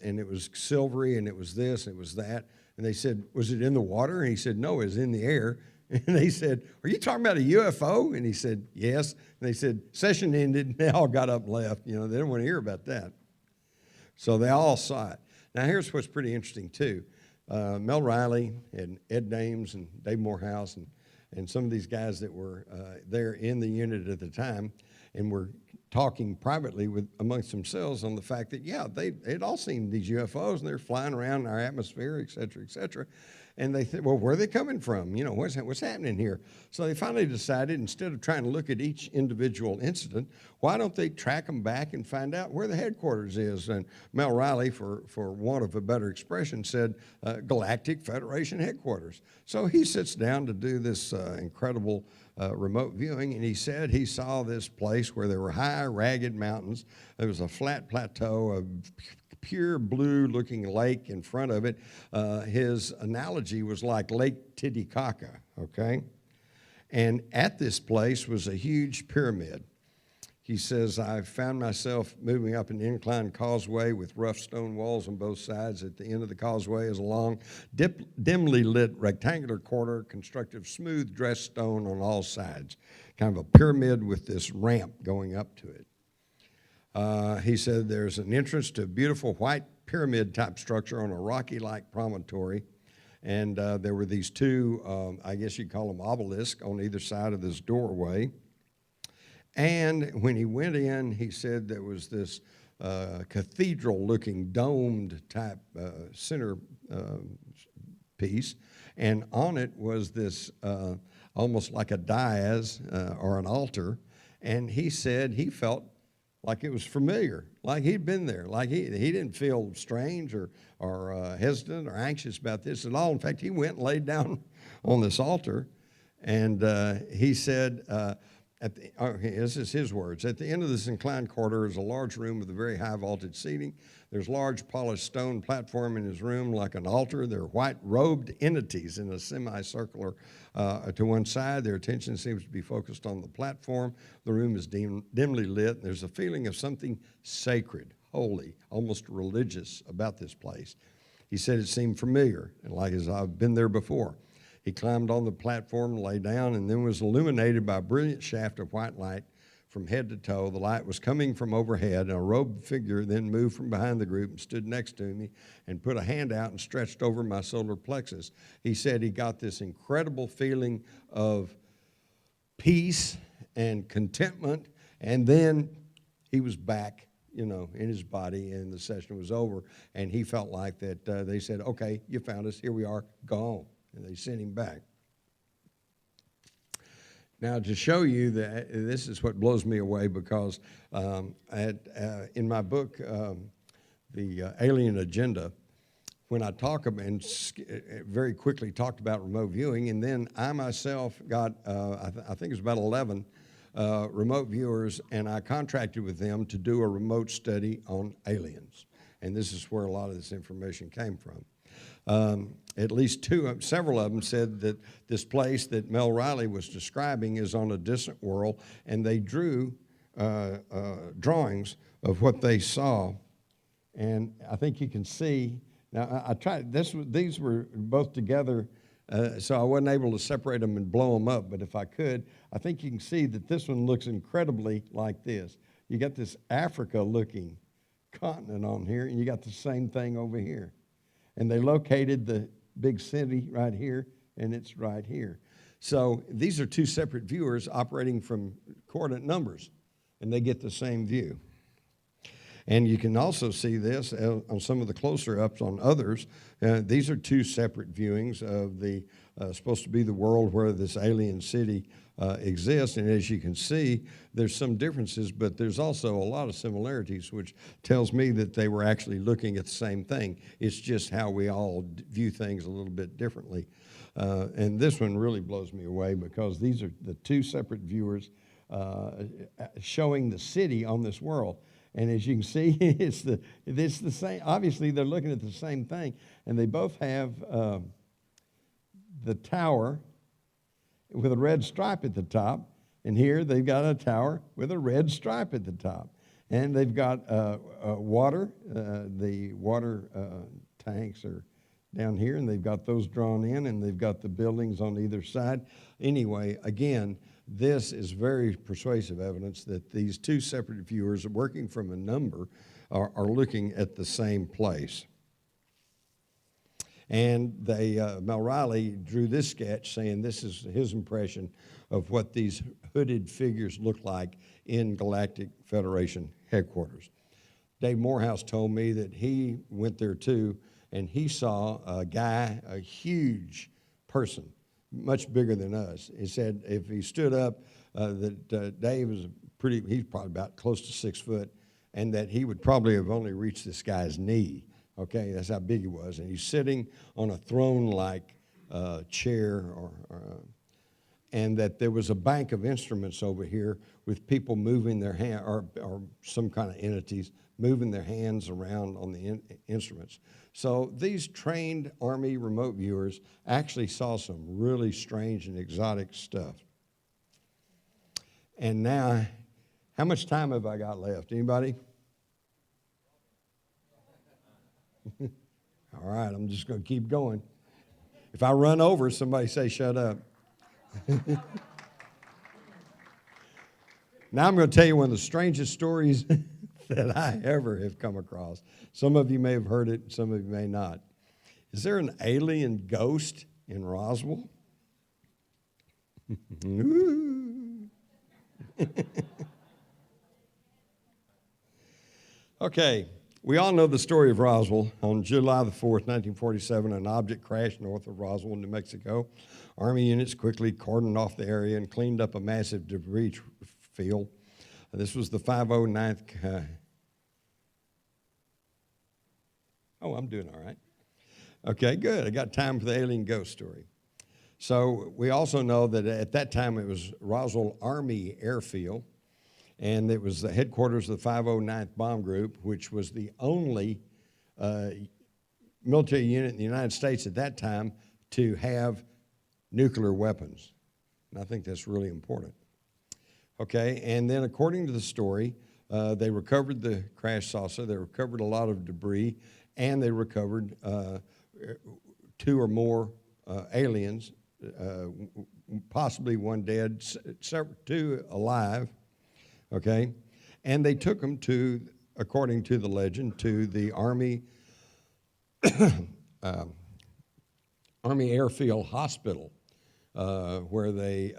it was silvery, and it was this, and it was that. And they said, was it in the water? And he said, no, it was in the air. And they said, are you talking about a UFO? And he said, yes. And they said, session ended, and they all got up and left. They didn't want to hear about that. So they all saw it. Now, here's what's pretty interesting, too. Mel Riley and Ed Dames and Dave Morehouse and some of these guys that were there in the unit at the time and were talking privately amongst themselves on the fact that, yeah, they'd all seen these UFOs, and they're flying around in our atmosphere, et cetera, et cetera. And they said, well, where are they coming from? What's happening here? So they finally decided, instead of trying to look at each individual incident, why don't they track them back and find out where the headquarters is? And Mel Riley, for want of a better expression, said Galactic Federation Headquarters. So he sits down to do this incredible remote viewing, and he said he saw this place where there were high, ragged mountains. There was a flat plateau, a pure blue-looking lake in front of it. His analogy was like Lake Titicaca, okay? And at this place was a huge pyramid. He says, I found myself moving up an inclined causeway with rough stone walls on both sides. At the end of the causeway is a long, dimly lit rectangular corridor constructed of smooth dressed stone on all sides, kind of a pyramid with this ramp going up to it. He said there's an entrance to a beautiful white pyramid-type structure on a rocky-like promontory, and there were these two, I guess you'd call them obelisks, on either side of this doorway. And when he went in, he said there was this cathedral-looking, domed-type center piece, and on it was this almost like a dais or an altar, and he said he felt like it was familiar, like he'd been there, like he didn't feel strange or hesitant or anxious about this at all. In fact, he went and laid down on this altar, and he said This is his words. At the end of this inclined corridor is a large room with a very high vaulted seating. There's large polished stone platform in his room like an altar. There are white robed entities in a semicircular to one side. Their attention seems to be focused on the platform. The room is dimly lit. There's a feeling of something sacred, holy, almost religious about this place. He said it seemed familiar, and like as I've been there before. He climbed on the platform, lay down, and then was illuminated by a brilliant shaft of white light from head to toe. The light was coming from overhead, and a robed figure then moved from behind the group and stood next to me and put a hand out and stretched over my solar plexus. He said he got this incredible feeling of peace and contentment, and then he was back, in his body, and the session was over, and he felt like that they said, okay, you found us, here we are, go home. And they sent him back. Now, to show you that this is what blows me away, because in my book, The Alien Agenda, when I talk about, and very quickly talked about remote viewing, and then I myself got, I think it was about 11 remote viewers, and I contracted with them to do a remote study on aliens. And this is where a lot of this information came from. At least several of them said that this place that Mel Riley was describing is on a distant world, and they drew drawings of what they saw. And I think you can see, now I tried, these were both together, so I wasn't able to separate them and blow them up, but if I could, I think you can see that this one looks incredibly like this. You got this Africa-looking continent on here, and you got the same thing over here. And they located the big city right here, and it's right here. So these are two separate viewers operating from coordinate numbers, and they get the same view. And you can also see this on some of the closer ups on others. These are two separate viewings of the supposed to be the world where this alien city exists. And as you can see, there's some differences, but there's also a lot of similarities, which tells me that they were actually looking at the same thing. It's just how we all view things a little bit differently. And this one really blows me away, because these are the two separate viewers showing the city on this world. And as you can see, it's the same. Obviously, they're looking at the same thing. And they both have the tower with a red stripe at the top. And here they've got a tower with a red stripe at the top. And they've got water. The water tanks are down here, and they've got those drawn in, and they've got the buildings on either side. Anyway, again, this is very persuasive evidence that these two separate viewers working from a number are looking at the same place. And Mel Riley drew this sketch saying this is his impression of what these hooded figures look like in Galactic Federation headquarters. Dave Morehouse told me that he went there too, and he saw a guy, a huge person, much bigger than us. He said if he stood up, that Dave was he's probably about close to 6 foot, and that he would probably have only reached this guy's knee. Okay, that's how big he was. And he's sitting on a throne-like chair, and that there was a bank of instruments over here with people moving their hand, or some kind of entities moving their hands around on the instruments. So these trained Army remote viewers actually saw some really strange and exotic stuff. And now, how much time have I got left? Anybody? All right, I'm just going to keep going. If I run over, somebody say, shut up. Now I'm going to tell you one of the strangest stories that I ever have come across. Some of you may have heard it, some of you may not. Is there an alien ghost in Roswell? Okay, we all know the story of Roswell. On July the 4th, 1947, an object crashed north of Roswell, New Mexico. Army units quickly cordoned off the area and cleaned up a massive debris field. This was the 509th. Oh, I'm doing all right. Okay, good. I got time for the alien ghost story. So we also know that at that time it was Roswell Army Airfield, and it was the headquarters of the 509th Bomb Group, which was the only military unit in the United States at that time to have nuclear weapons. And I think that's really important. Okay, and then according to the story, they recovered the crash saucer, they recovered a lot of debris, and they recovered 2 or more aliens, possibly one dead, 2 alive, okay? And they took them to, according to the legend, to the Army Airfield Hospital, where they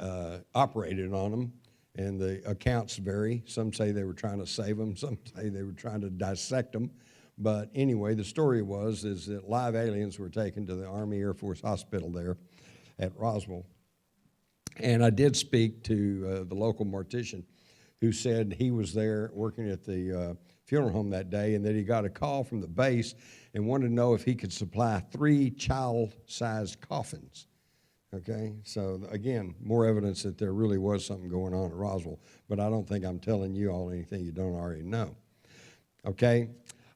operated on them. And the accounts vary. Some say they were trying to save them. Some say they were trying to dissect them. But anyway, the story is that live aliens were taken to the Army Air Force Hospital there at Roswell. And I did speak to the local mortician who said he was there working at the funeral home that day, and that he got a call from the base and wanted to know if he could supply 3 child-sized coffins. Okay, so again, more evidence that there really was something going on at Roswell, but I don't think I'm telling you all anything you don't already know. Okay,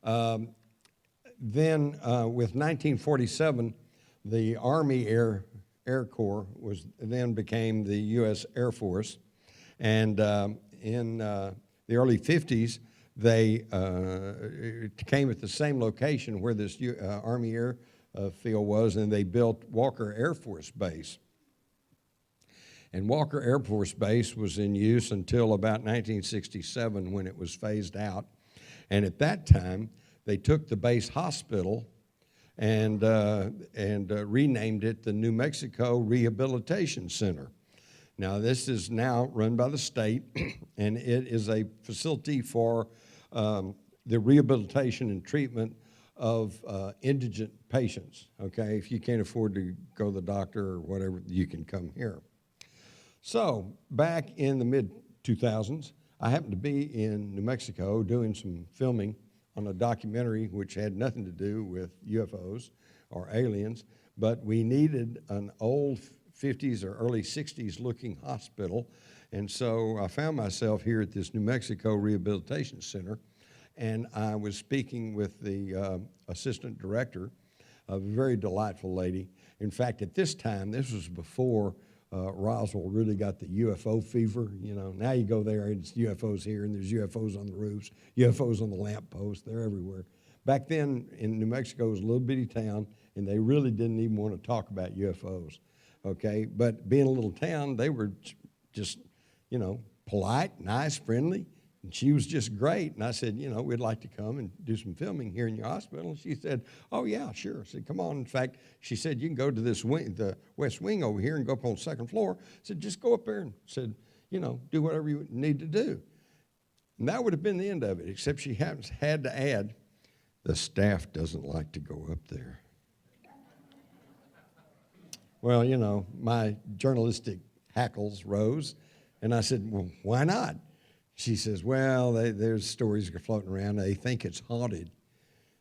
then with 1947, the Army Air Corps became the U.S. Air Force, and in the early 50s, they came at the same location where this Army Air field was, and they built Walker Air Force Base. And Walker Air Force Base was in use until about 1967 when it was phased out. And at that time, they took the base hospital and renamed it the New Mexico Rehabilitation Center. Now, this is now run by the state, and it is a facility for the rehabilitation and treatment of indigent patients, okay? If you can't afford to go to the doctor or whatever, you can come here. So back in the mid-2000s, I happened to be in New Mexico doing some filming on a documentary which had nothing to do with UFOs or aliens, but we needed an old 50s or early 60s looking hospital, and so I found myself here at this New Mexico Rehabilitation Center, and I was speaking with the assistant director, a very delightful lady. In fact, at this time, this was before Roswell really got the UFO fever. You know, now you go there and it's UFOs here, and there's UFOs on the roofs, UFOs on the lampposts, they're everywhere. Back then in New Mexico, it was a little bitty town, and they really didn't even want to talk about UFOs, okay? But being a little town, they were just, you know, polite, nice, friendly. And she was just great. And I said, you know, we'd like to come and do some filming here in your hospital. And she said, oh, yeah, sure. I said, come on. In fact, she said, you can go to this wing, the west wing over here, and go up on the second floor. I said, just go up there and said, you know, do whatever you need to do. And that would have been the end of it, except she had to add, the staff doesn't like to go up there. Well, you know, my journalistic hackles rose. And I said, well, why not? She says, well, there's stories floating around. They think it's haunted.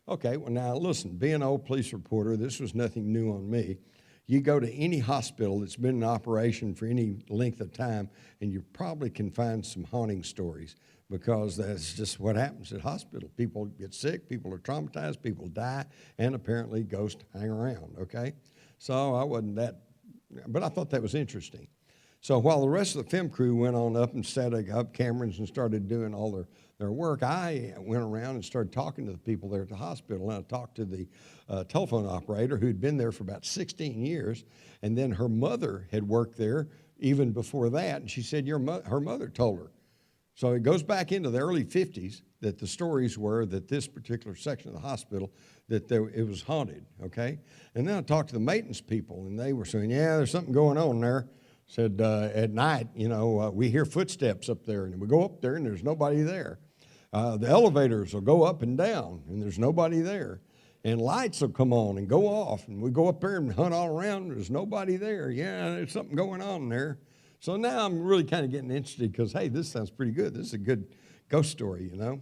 Okay, well, now listen, being an old police reporter, this was nothing new on me. You go to any hospital that's been in operation for any length of time, and you probably can find some haunting stories, because that's just what happens at hospitals. People get sick, people are traumatized, people die, and apparently ghosts hang around, okay? So I wasn't that, but I thought that was interesting. So while the rest of the film crew went on up and set up cameras and started doing all their work, I went around and started talking to the people there at the hospital. And I talked to the telephone operator who'd been there for about 16 years, and then her mother had worked there even before that, and she said her mother told her. So it goes back into the early 50s that the stories were that this particular section of the hospital, that it was haunted, okay? And then I talked to the maintenance people, and they were saying, yeah, there's something going on there. Said at night, you know, we hear footsteps up there, and we go up there, and there's nobody there. The elevators will go up and down, and there's nobody there. And lights will come on and go off, and we go up there and hunt all around, and there's nobody there. Yeah, there's something going on there. So now I'm really kind of getting interested because, hey, this sounds pretty good. This is a good ghost story, you know.